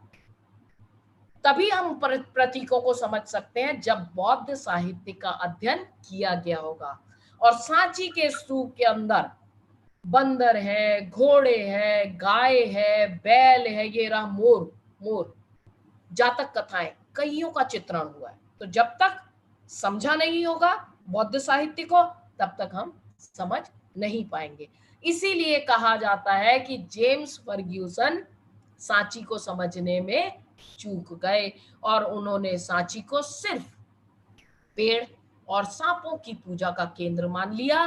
तभी हम प्रतीकों को समझ सकते हैं जब बौद्ध साहित्य का अध्ययन किया गया होगा। और सांची के स्तूप के अंदर बंदर है, घोड़े है, गाय है, बैल है, ये रहा मोर, जातक कथाएं, कईयों का चित्रण हुआ है। तो जब तक समझा नहीं होगा बौद्ध साहित्य को तब तक हम समझ नहीं पाएंगे। इसीलिए कहा जाता है कि जेम्स फर्ग्यूसन सांची को समझने में चूक गए और उन्होंने सांची को सिर्फ पेड़ और सांपों की पूजा का केंद्र मान लिया,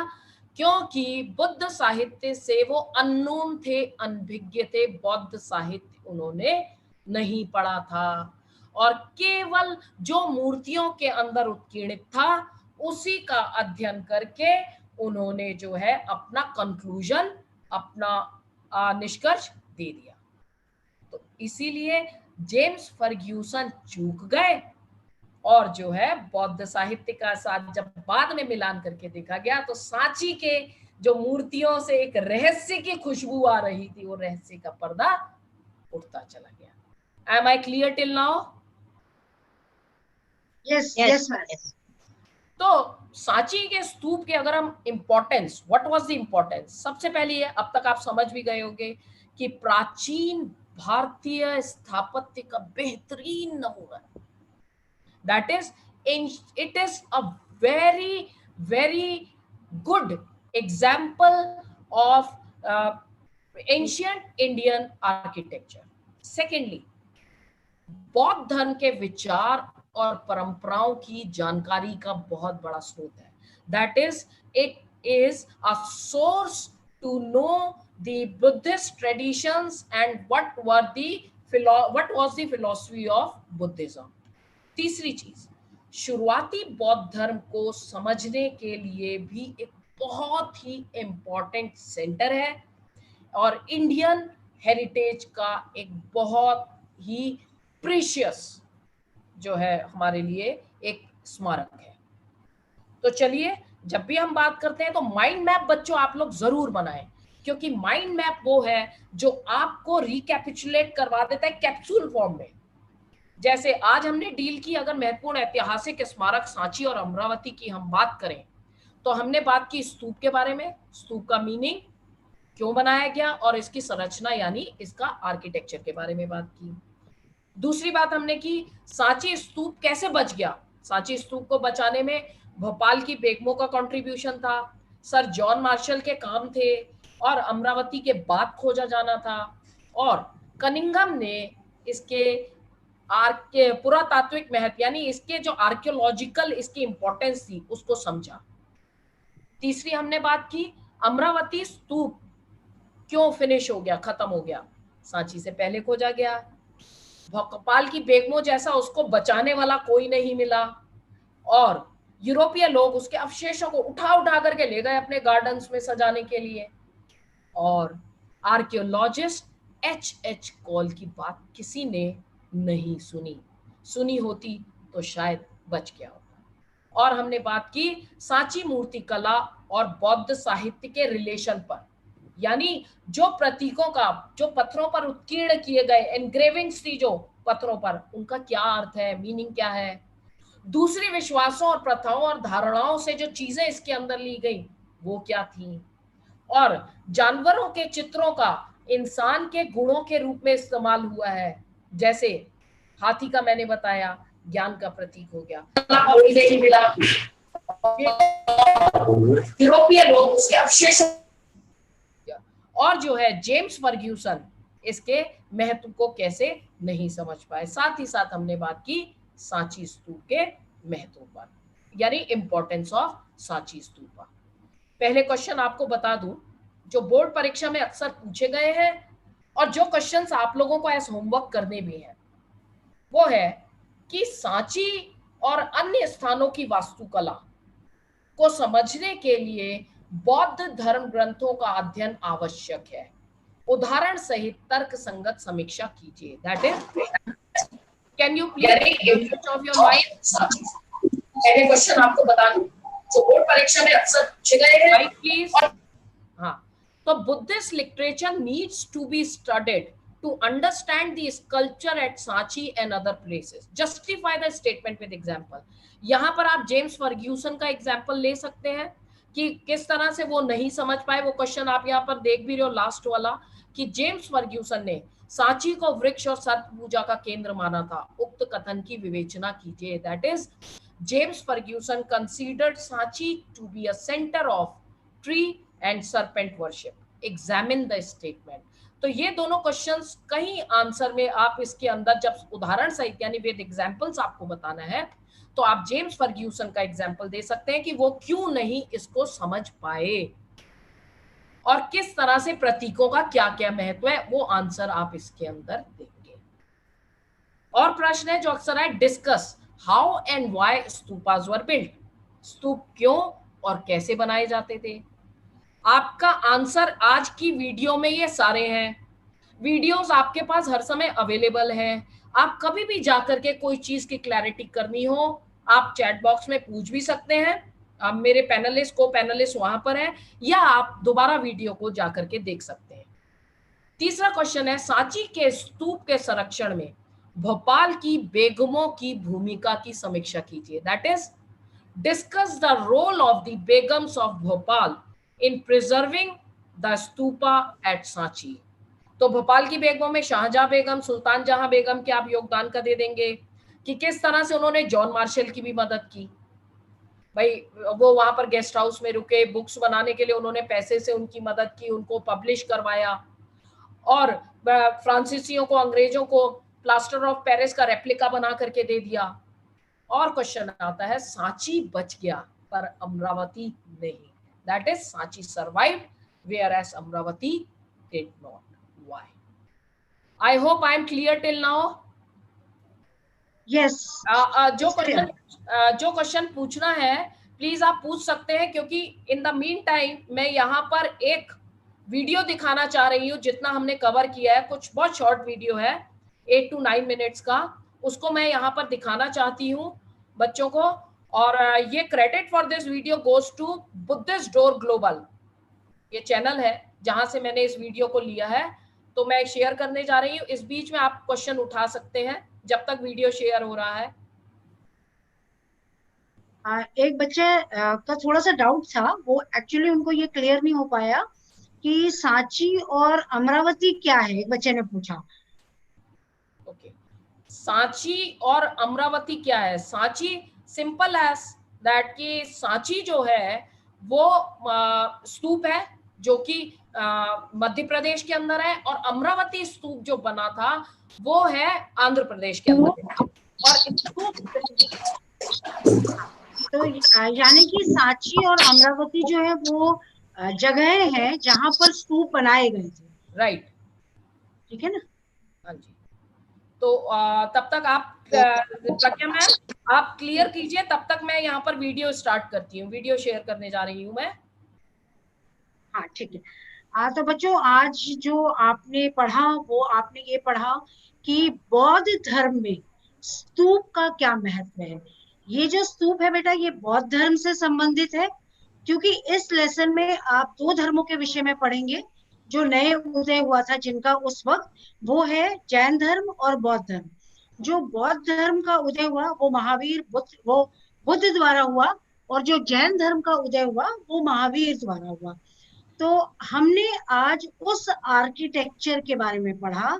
क्योंकि बुद्ध साहित्य से वो अननोन थे, अनभिज्ञ थे। बौद्ध साहित्य उन्होंने नहीं पढ़ा था और केवल जो मूर्तियों के अंदर उत्कीर्णित था उसी का अध्ययन करके उन्होंने जो है अपना कंक्लूजन, अपना निष्कर्ष दे दिया। तो इसीलिए जेम्स फर्ग्यूसन चूक गए और जो है बौद्ध साहित्य का साथ जब बाद में मिलान करके देखा गया तो सांची के जो मूर्तियों से एक रहस्य की खुशबू आ रही थी, वो रहस्य का पर्दा उठता चला गया। Am I clear till now? Yes, Yes, yes, ma'am. yes. तो सांची के स्तूप के अगर हम importance, what was the importance, सबसे पहले ये अब तक आप समझ भी गए होंगे कि प्राचीन भारतीय स्थापत्य का बेहतरीन नमूना है। That is it is a very very good example of ancient Indian architecture. Secondly, बौद्ध धर्म के विचार और परंपराओं की जानकारी का बहुत बड़ा स्रोत है। That is it is a source to know the Buddhist traditions and what was the philosophy of Buddhism. तीसरी चीज, शुरुआती बौद्ध धर्म को समझने के लिए भी एक बहुत ही इंपॉर्टेंट सेंटर है और इंडियन हेरिटेज का एक बहुत ही प्रीशियस जो है हमारे लिए एक स्मारक है। तो चलिए, जब भी हम बात करते हैं तो माइंड मैप बच्चों आप लोग जरूर बनाएं, क्योंकि माइंड मैप वो है जो आपको रिकैपिचुलेट करवा देता है कैप्सूल फॉर्म में। जैसे आज हमने डील की, अगर महत्वपूर्ण ऐतिहासिक स्मारक सांची और अमरावती की हम बात करें तो हमने बात की स्तूप के बारे में, स्तूप का मीनिंग, क्यों बनाया गया और इसकी संरचना यानी इसका आर्किटेक्चर के बारे में बात की। दूसरी बात हमने की सांची स्तूप कैसे बच गया। सांची स्तूप को बचाने में भोपाल की बेगमों का कंट्रीब्यूशन था, सर जॉन मार्शल के काम थे और अमरावती के बाद खोजा जाना था और कनिंघम ने इसके पुरातात्विक महत्व यानी इसके जो आर्कियोलॉजिकल इसकी इंपॉर्टेंस थी उसको समझा। तीसरी हमने बात की अमरावती स्तूप क्यों फिनिश हो गया, खत्म हो गया, सांची से पहले खोजा गया। भोपाल की बेगमों जैसा उसको बचाने वाला कोई नहीं मिला और यूरोपीय लोग उसके अवशेषों को उठा उठा करके ले गए अपने गार्डन्स में सजाने के लिए और आर्कियोलॉजिस्ट H.H. कॉल की बात किसी ने नहीं सुनी होती तो शायद बच गया होता। और हमने बात की सांची मूर्ति कला और बौद्ध साहित्य के रिलेशन पर, यानी जो प्रतीकों का जो पत्थरों पर उत्कीर्ण किए गए एनग्रेविंग्स थी जो पत्थरों पर, उनका क्या अर्थ है, मीनिंग क्या है। दूसरी विश्वासों और प्रथाओं और धारणाओं से जो चीजें इसके अंदर ली गई वो क्या थी और जानवरों के चित्रों का इंसान के गुणों के रूप में इस्तेमाल हुआ है। जैसे हाथी का मैंने बताया ज्ञान का प्रतीक हो गया, यूरोपीय लोग उसके अवशेष और जो है जेम्स फर्ग्यूसन इसके महत्व को कैसे नहीं समझ पाए। साथ ही साथ हमने बात की सांची स्तूप के महत्व पर, यानी इंपॉर्टेंस ऑफ सांची स्तूप। पहले क्वेश्चन आपको बता दूं जो बोर्ड परीक्षा में अक्सर पूछे गए हैं और जो क्वेश्चंस आप लोगों को एज होमवर्क करने भी हैं, वो है कि सांची और अन्य स्थानों की वास्तुकला को समझने के लिए बौद्ध धर्म ग्रंथों का अध्ययन आवश्यक है। उदाहरण सहित तर्क संगत समीक्षा कीजिए। That is, can you please of your mind. पहले क्वेश्चन आपको बता दूं जो बोर्ड परीक्षा में अक्सर पूछे गए हैं, राइट प्लीज। हाँ, तो Buddhist literature needs to be studied to understand the sculpture at Sanchi and other places. Justify the statement with example. यहाँ पर आप जेम्स फर्ग्यूसन का एग्जाम्पल ले सकते हैं कि किस तरह से वो नहीं समझ पाए। वो क्वेश्चन आप यहाँ पर देख भी रहे हो लास्ट वाला कि जेम्स फर्ग्यूसन ने सांची को वृक्ष और सर्प पूजा का केंद्र माना था। उक्त कथन की विवेचना कीजिए। That is, James Fergusson considered Sanchi to be a centre of tree and serpent worship. Examine the statement. तो ये दोनों क्वेश्चंस कहीं आंसर में आप इसके अंदर जब उदाहरण सहित यानी विद एग्जांपल्स आपको बताना है तो आप जेम्स फर्ग्यूसन का एग्जांपल दे सकते हैं कि वो क्यों नहीं इसको समझ पाए और किस तरह से प्रतीकों का क्या क्या महत्व है, वो आंसर आप इसके अंदर देंगे। और प्रश्न है जो अक्सर है, discuss how and why stupas were built. स्तूप क्यों और कैसे बनाए जाते थे। आपका आंसर आज की वीडियो में ये सारे हैं। वीडियोस आपके पास हर समय अवेलेबल हैं। आप कभी भी जाकर के कोई चीज की क्लैरिटी करनी हो, आप चैट बॉक्स में पूछ भी सकते हैं। आप मेरे पैनलिस्ट को पैनलिस्ट वहां पर है, या आप दोबारा वीडियो को जाकर के देख सकते हैं। तीसरा क्वेश्चन है, सांची के स्तूप के संरक्षण में भोपाल की बेगमों की भूमिका की समीक्षा कीजिए। That is discuss the role of the begums of Bhopal in preserving the stupa at Sanchi. तो भोपाल की बेगमों में शाहजहां बेगम, सुल्तान जहां बेगम के आप योगदान का दे देंगे कि किस तरह से उन्होंने जॉन मार्शल की भी मदद की। भाई वो वहां पर गेस्ट हाउस में रुके, बुक्स बनाने के लिए उन्होंने पैसे से उनकी मदद की, उनको पब्लिश करवाया, और फ्रांसीसियों को, अंग्रेजों को प्लास्टर ऑफ पेरिस का रेप्लिका बना करके दे दिया। और क्वेश्चन आता है, सांची बच गया पर अमरावती नहीं। That is Sanchi survived whereas Amaravati did not. Why? I hope I am clear till now. Yes. जो क्वेश्चन पूछना है प्लीज आप पूछ सकते हैं, क्योंकि इन द मीन टाइम मैं यहाँ पर एक वीडियो दिखाना चाह रही हूँ। जितना हमने कवर किया है, कुछ बहुत शॉर्ट वीडियो है 8 to 9 मिनट्स का, उसको मैं यहाँ पर दिखाना चाहती हूँ बच्चों को। और ये credit for this video goes to Buddhist door global, ये चैनल है जहां से मैंने इस वीडियो को लिया है। तो मैं शेयर करने जा रही हूँ। इस बीच में आप क्वेश्चन उठा सकते हैं जब तक वीडियो शेयर हो रहा है। एक बच्चे का थोड़ा सा डाउट था, वो एक्चुअली उनको ये क्लियर नहीं हो पाया कि सांची और अमरावती क्या है। एक बच्चे ने पूछा। ओके, सांची और अमरावती क्या है। सांची सिंपल एज दैट कि सांची जो है वो स्तूप है जो कि मध्य प्रदेश के अंदर है, और अमरावती स्तूप जो बना था वो है आंध्र प्रदेश के अंदर। और स्तूप तो यानी कि सांची और अमरावती जो है वो जगह है जहां पर स्तूप बनाए गए थे। राइट, ठीक है ना। हाँ जी। तो तब तक आप प्रज्ञा मैम आप क्लियर कीजिए, तब तक मैं यहाँ पर वीडियो स्टार्ट करती हूँ। वीडियो शेयर करने जा रही हूँ मैं। हाँ ठीक है। तो बच्चों, आज जो आपने पढ़ा वो आपने ये पढ़ा कि बौद्ध धर्म में स्तूप का क्या महत्व है। ये जो स्तूप है बेटा, ये बौद्ध धर्म से संबंधित है, क्योंकि इस लेसन में आप 2 धर्मों के विषय में पढ़ेंगे जो नए उदय हुआ था जिनका उस वक्त, वो है जैन धर्म और बौद्ध धर्म। जो बौद्ध धर्म का उदय हुआ वो महावीर बुद्ध द्वारा हुआ, और जो जैन धर्म का उदय हुआ वो महावीर द्वारा हुआ। तो हमने आज उस आर्किटेक्चर के बारे में पढ़ा,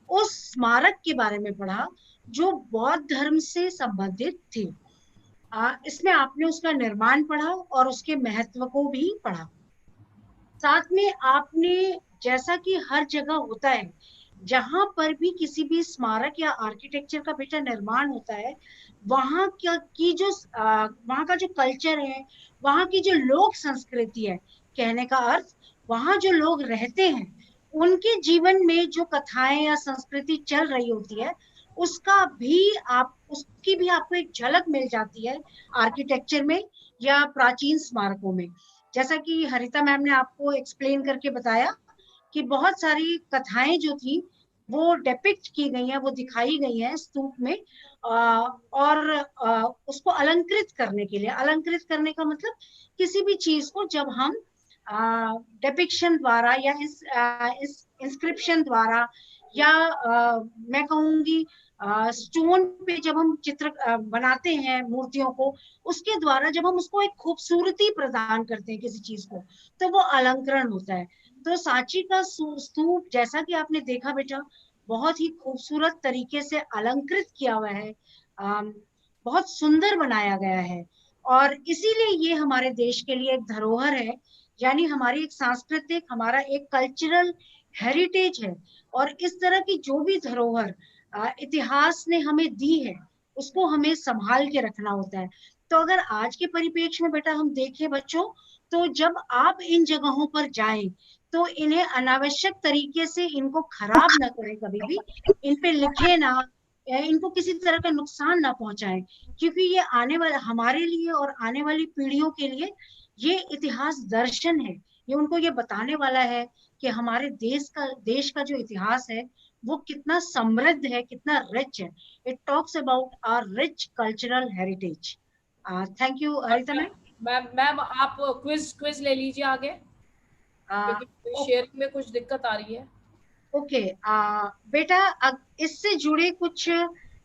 उस स्मारक के बारे में पढ़ा जो बौद्ध धर्म से संबंधित थी। इसमें आपने उसका निर्माण पढ़ा और उसके महत्व को भी पढ़ा। साथ में आपने, जैसा कि हर जगह होता है, जहां पर भी किसी भी स्मारक या आर्किटेक्चर का बेटा निर्माण होता है, वहां वहां का जो कल्चर है, वहां की जो लोक संस्कृति है, कहने का अर्थ वहां जो लोग रहते हैं उनके जीवन में जो कथाएं या संस्कृति चल रही होती है, उसकी भी आपको एक झलक मिल जाती है आर्किटेक्चर में या प्राचीन स्मारकों में। जैसा कि हरिता मैम ने आपको एक्सप्लेन करके बताया कि बहुत सारी कथाएं जो थी वो डिपिक्ट की गई हैं, वो दिखाई गई हैं स्तूप में, और उसको अलंकृत करने के लिए, अलंकृत करने का मतलब किसी भी चीज को जब हम डिपिक्शन द्वारा या इस इंस्क्रिप्शन द्वारा या मैं कहूंगी स्टोन पे जब हम चित्र बनाते हैं मूर्तियों को, उसके द्वारा जब हम उसको एक खूबसूरती प्रदान करते हैं किसी चीज को, तो वो अलंकरण होता है। तो सांची का स्तूप, जैसा कि आपने देखा बेटा, बहुत ही खूबसूरत तरीके से अलंकृत किया हुआ है, बहुत सुंदर बनाया गया है, और इसीलिए ये हमारे देश के लिए एक धरोहर है, यानी हमारी एक सांस्कृतिक, हमारा एक कल्चरल हेरिटेज है। और इस तरह की जो भी धरोहर इतिहास ने हमें दी है, उसको हमें संभाल के रखना होता है। तो अगर आज के परिप्रेक्ष्य में बेटा हम देखें बच्चों, तो जब आप इन जगहों पर जाएं तो इन्हें अनावश्यक तरीके से इनको खराब ना करें, कभी भी इन पे लिखे ना, इनको किसी तरह का नुकसान ना पहुंचाएं, क्योंकि ये आने वाले हमारे लिए और आने वाली पीढ़ियों के लिए ये इतिहास दर्शन है। ये उनको ये बताने वाला है कि हमारे देश का जो इतिहास है वो कितना समृद्ध है, कितना रिच है। It talks about our rich cultural heritage. Thank you Harita ma'am. Ma'am आप क्विज ले लीजिए आगे, क्योंकि शेयरिंग में कुछ दिक्कत आ रही है। ओके बेटा, इससे जुड़े कुछ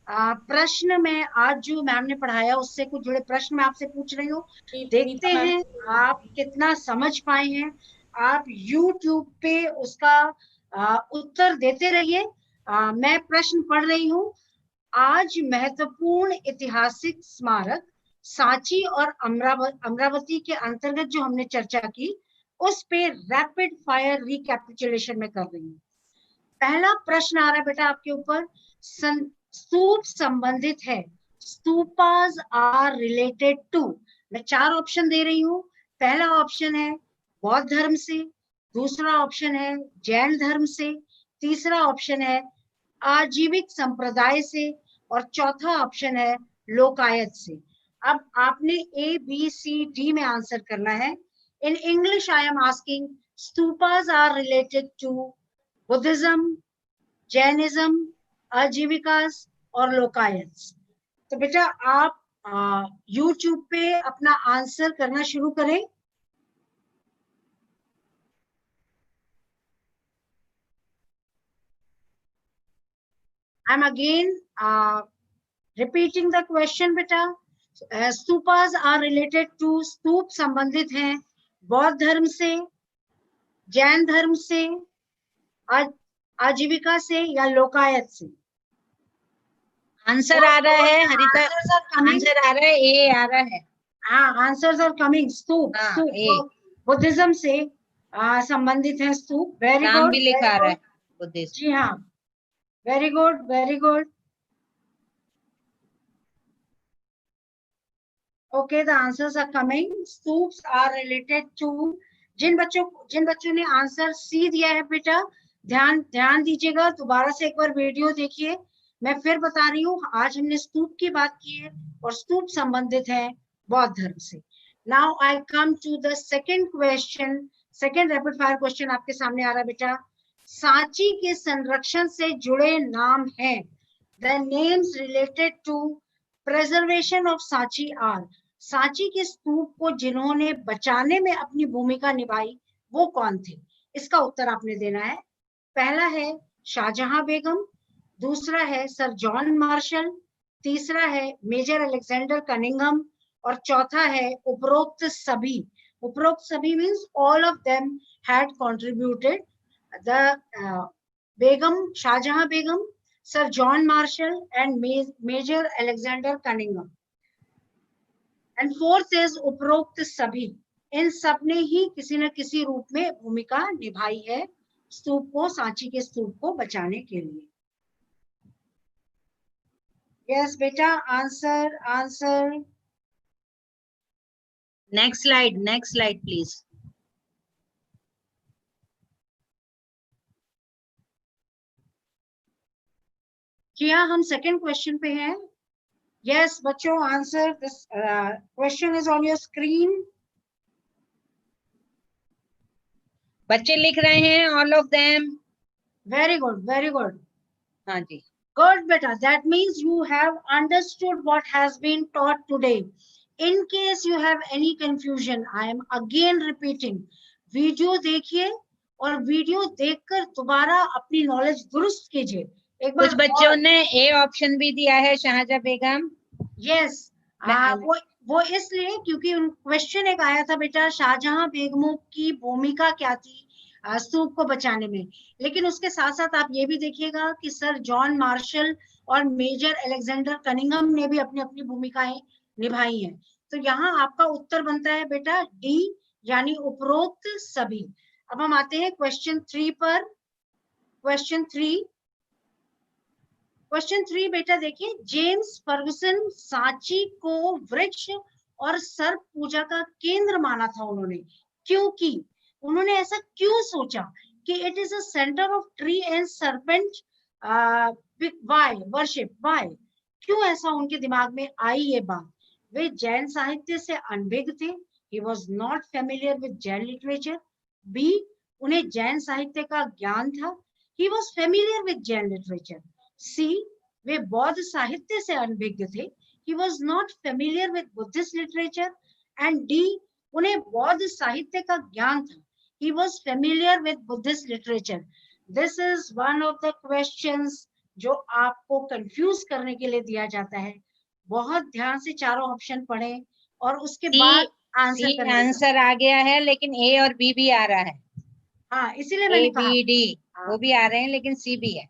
प्रश्न मैं आज जो मैम ने पढ़ाया उससे कुछ जुड़े प्रश्न मैं आपसे पूछ रही हूँ। देखते हैं आप कितना समझ पाए हैं। आप YouTube पे उसका उत्तर देते रहिए। मैं प्रश्न पढ़ रही हूँ। आज महत्वपूर्ण ऐतिहासिक स्मारक सांची और अमरावती के अंतर्गत जो हमने चर्चा की उस पे रैपिड फायर रिकैपिचुलेशन में कर रही हूँ। पहला प्रश्न आ रहा है बेटा आपके ऊपर, स्तूप संबंधित है। Stupas are related to. मैं 4 ऑप्शन दे रही हूँ। पहला ऑप्शन है बौद्ध धर्म से, दूसरा ऑप्शन है जैन धर्म से, तीसरा ऑप्शन है आजीविक संप्रदाय से और चौथा ऑप्शन है लोकायत से। अब आपने A, B, C, D में आंसर करना है। In English I am asking, stupas are related to Buddhism, Jainism, Ajivikas और लोकायत। तो बेटा आप YouTube पे अपना आंसर करना शुरू करें। I'm again repeating the question बेटा। स्तूपास आर रिलेटेड टू, स्तूप संबंधित हैं बौद्ध धर्म से, जैन धर्म से, आजीविका से या लोकायत से। आंसर आ रहा है हरिता, आंसर आ रहा है, ए आ रहा है। हाँ, answers are coming. Stupa Buddhism से संबंधित है स्तूप। वेरी गुड, नाम भी लिखा आ रहा है बुद्धिज्म। जी हाँ, very good very good. Okay, the answers are coming. Stupas are related to. जिन बच्चों ने आंसर सी दिया है बेटा, ध्यान दीजिएगा। दोबारा से एक बार वीडियो देखिए। मैं फिर बता रही हूँ, आज हमने स्तूप की बात की है और स्तूप संबंधित है बौद्ध धर्म से। Now I come to the second question. Second rapid fire question आपके सामने आ रहा है बेटा। सांची के संरक्षण से जुड़े नाम हैं। The names related to preservation of Sanchi are. Sanchi के स्तूप को जिन्होंने बचाने में अपनी भूमिका निभाई वो कौन थे? इसका उत्तर आपने देना है। पहला है शाहजहां बेगम, दूसरा है सर जॉन मार्शल, तीसरा है मेजर अलेक्जेंडर कनिंघम और चौथा है उपरोक्त सभी। उपरोक्त सभी means all of them had contributed. The begum, Shahjahan begum, sir John Marshall and major Alexander Cunningham. And fourth is उपरोक्त सभी। इन सब ने ही किसी न किसी रूप में भूमिका निभाई है स्तूप को, सांची के स्तूप को बचाने के लिए। यस बेटा, आंसर। Next slide please. जी हाँ, हम सेकंड क्वेश्चन पे हैं। यस बच्चों, answer. This question is on your screen. बच्चे लिख रहे हैं, all of them. Very good very good. हाँ जी, गुड बेटा, that means you have understood what has been taught today. In case you have any confusion, I am again repeating, video देखिए और video देखकर दोबारा अपनी नॉलेज दुरुस्त कीजिए। एक बार कुछ बच्चों ने ए ऑप्शन भी दिया है, शाहजहां बेगम। यस, वो इसलिए क्योंकि क्वेश्चन एक आया था बेटा, शाहजहां बेगमों की भूमिका क्या थी स्तूप को बचाने में। लेकिन उसके साथ साथ आप ये भी देखिएगा कि सर जॉन मार्शल और मेजर अलेक्जेंडर कनिंघम ने भी अपनी अपनी भूमिकाएं निभाई हैं। तो यहाँ आपका उत्तर बनता है बेटा डी, यानी उपरोक्त सभी। अब हम आते हैं क्वेश्चन 3 पर। क्वेश्चन 3 बेटा देखिए, जेम्स फर्गुसन सांची को वृक्ष और सर्प पूजा का केंद्र माना था उन्होंने, क्योंकि उन्होंने ऐसा क्यों सोचा कि it is a centre of tree and serpent why worship, why, क्यों ऐसा उनके दिमाग में आई ये बात? वे जैन साहित्य से अनभिज्ञ थे, he was not familiar with Jain literature. B, उन्हें जैन साहित्य का ज्ञान था, he was familiar with Jain literature. C, वे बौद्ध साहित्य से अनभिज्ञ थे, he was not familiar with Buddhist literature. And D, उन्हें बौद्ध साहित्य का ज्ञान था, he was familiar with Buddhist literature. This is one of the questions जो आपको कंफ्यूज करने के लिए दिया जाता है। बहुत ध्यान से चारों ऑप्शन पढ़ें और उसके बाद आंसर करें। आंसर आ गया है, लेकिन ए और बी भी आ रहा है। हाँ, इसीलिए मैंने कहा बी डी वो भी आ रहे हैं, लेकिन सी भी है।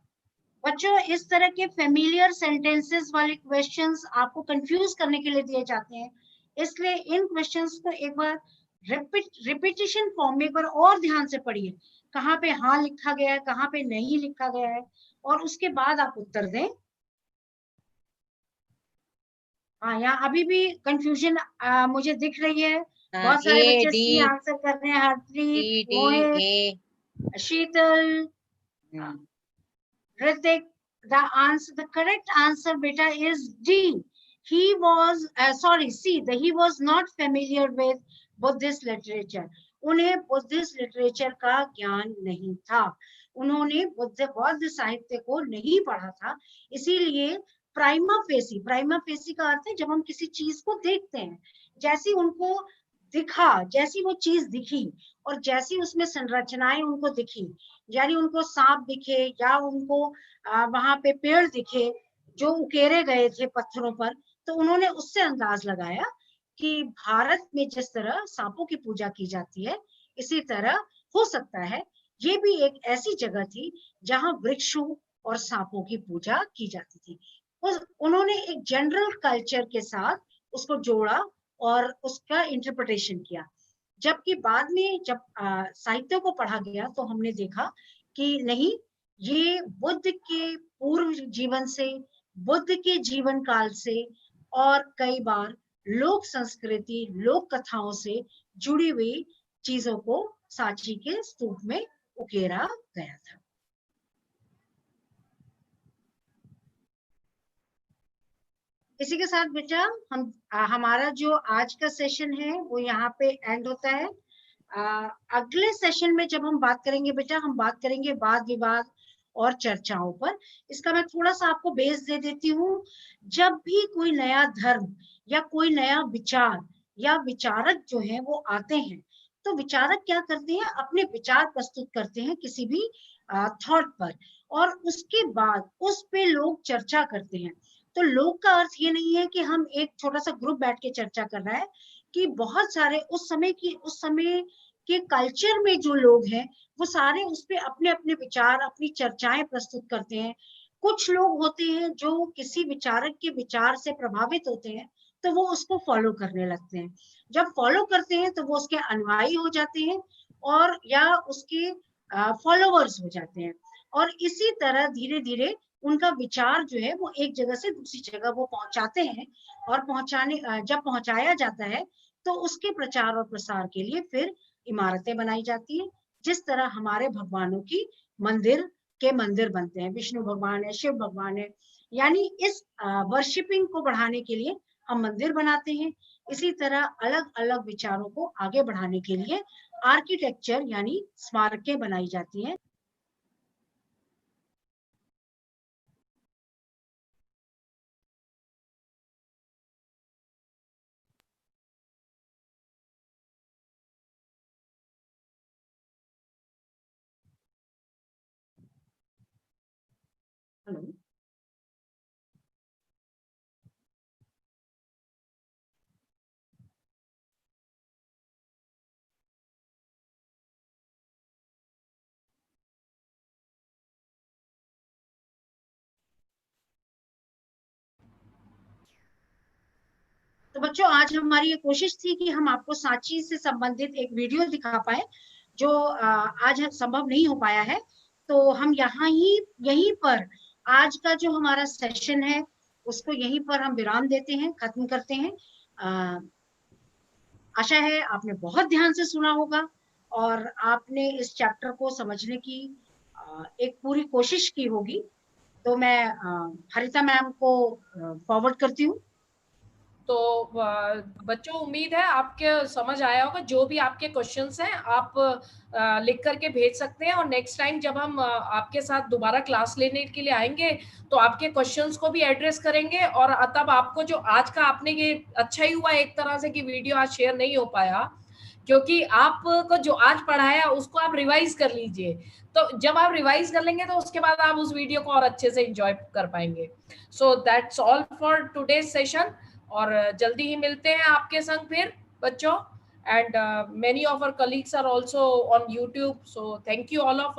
बच्चों, इस तरह के फेमिलियर सेंटेंसेस वाले क्वेश्चंस आपको कंफ्यूज करने के लिए दिए जाते हैं, इसलिए इन क्वेश्चंस को एक बार रिपीटिशन फॉर्म में एक बार और ध्यान से पढ़िए, कहाँ पे हाँ लिखा गया है, कहाँ पे नहीं लिखा गया है, और उसके बाद आप उत्तर दें। हाँ, यहाँ अभी भी कंफ्यूजन मुझे दिख रही है। बहुत सारे बच्चे सी आंसर कर रहे हैं, हरप्रीत, मोहित, शीतल, Ritik. The correct answer, beta, is D. He was, C. He was not familiar with Buddhist literature. उन्हें बुद्धिस्ट लिटरेचर का ज्ञान नहीं था, उन्होंने बौद्ध साहित्य को नहीं पढ़ा था, इसीलिए प्राइमा फेसी का अर्थ है जब हम किसी चीज को देखते हैं, जैसी उनको दिखा, जैसी वो चीज दिखी और जैसी उसमें संरचनाएं उनको दिखी, यानी उनको सांप दिखे या उनको वहां पे पेड़ दिखे जो उकेरे गए थे पत्थरों पर, तो उन्होंने उससे अंदाज लगाया कि भारत में जिस तरह सांपों की पूजा की जाती है, इसी तरह हो सकता है ये भी एक ऐसी जगह थी जहां वृक्षों और सांपों की पूजा की जाती थी। उन्होंने एक जनरल कल्चर के साथ उसको जोड़ा और उसका इंटरप्रिटेशन किया। जबकि बाद में जब साहित्य को पढ़ा गया तो हमने देखा कि नहीं, ये बुद्ध के पूर्व जीवन से, बुद्ध के जीवन काल से और कई बार लोक संस्कृति, लोक कथाओं से जुड़ी हुई चीजों को सांची के स्तूप में उकेरा गया था। इसी के साथ बेटा हम हमारा जो आज का सेशन है वो यहाँ पे एंड होता है। अगले सेशन में जब हम बात करेंगे बेटा, हम बात करेंगे वाद विवाद और चर्चाओं पर। इसका मैं थोड़ा सा आपको बेस दे देती हूँ। जब भी कोई नया धर्म या कोई नया विचार या विचारक जो है वो आते हैं, तो विचारक क्या करते हैं, अपने विचार प्रस्तुत करते हैं किसी भी थॉट पर, और उसके बाद उस पे लोग चर्चा करते हैं। तो लोग का अर्थ ये नहीं है कि हम एक छोटा सा ग्रुप बैठ के चर्चा कर रहा है, कि बहुत सारे उस समय के कल्चर में जो लोग हैं वो सारे उस पे अपने अपने विचार, अपनी चर्चाएं प्रस्तुत करते हैं। कुछ लोग होते हैं जो किसी विचारक के विचार से प्रभावित होते हैं, तो वो उसको फॉलो करने लगते हैं। जब फॉलो करते हैं तो वो उसके अनुयायी हो जाते हैं और या उसके फॉलोवर्स हो जाते हैं, और इसी तरह धीरे धीरे उनका विचार जो है वो एक जगह से दूसरी जगह वो पहुंचाते हैं, और जब पहुंचाया जाता है तो उसके प्रचार और प्रसार के लिए फिर इमारतें बनाई जाती हैं। जिस तरह हमारे भगवानों की मंदिर बनते हैं, विष्णु भगवान है, शिव भगवान है, यानी इस वर्शिपिंग को बढ़ाने के लिए हम मंदिर बनाते हैं। इसी तरह अलग अलग विचारों को आगे बढ़ाने के लिए आर्किटेक्चर यानी स्मारकें बनाई जाती हैं। हेलो, तो बच्चों आज हमारी ये कोशिश थी कि हम आपको सांची से संबंधित एक वीडियो दिखा पाए, जो आज संभव नहीं हो पाया है। तो हम यहीं पर आज का जो हमारा सेशन है उसको यहीं पर हम विराम देते हैं, खत्म करते हैं। आशा है आपने बहुत ध्यान से सुना होगा और आपने इस चैप्टर को समझने की एक पूरी कोशिश की होगी। तो मैं हरिता मैम को फॉरवर्ड करती हूँ। तो बच्चों उम्मीद है आपके समझ आया होगा। जो भी आपके क्वेश्चंस हैं आप लिख करके भेज सकते हैं, और नेक्स्ट टाइम जब हम आपके साथ दोबारा क्लास लेने के लिए आएंगे तो आपके क्वेश्चंस को भी एड्रेस करेंगे। और तब आपको जो आज का आपने ये अच्छा ही हुआ एक तरह से कि वीडियो आज शेयर नहीं हो पाया, क्योंकि आपको जो आज पढ़ाया उसको आप रिवाइज कर लीजिए। तो जब आप रिवाइज कर लेंगे तो उसके बाद आप उस वीडियो को और अच्छे से एंजॉय कर पाएंगे। So that's all for today's session, और जल्दी ही मिलते हैं आपके संग फिर बच्चों। And many of our colleagues are also on YouTube, so thank you all of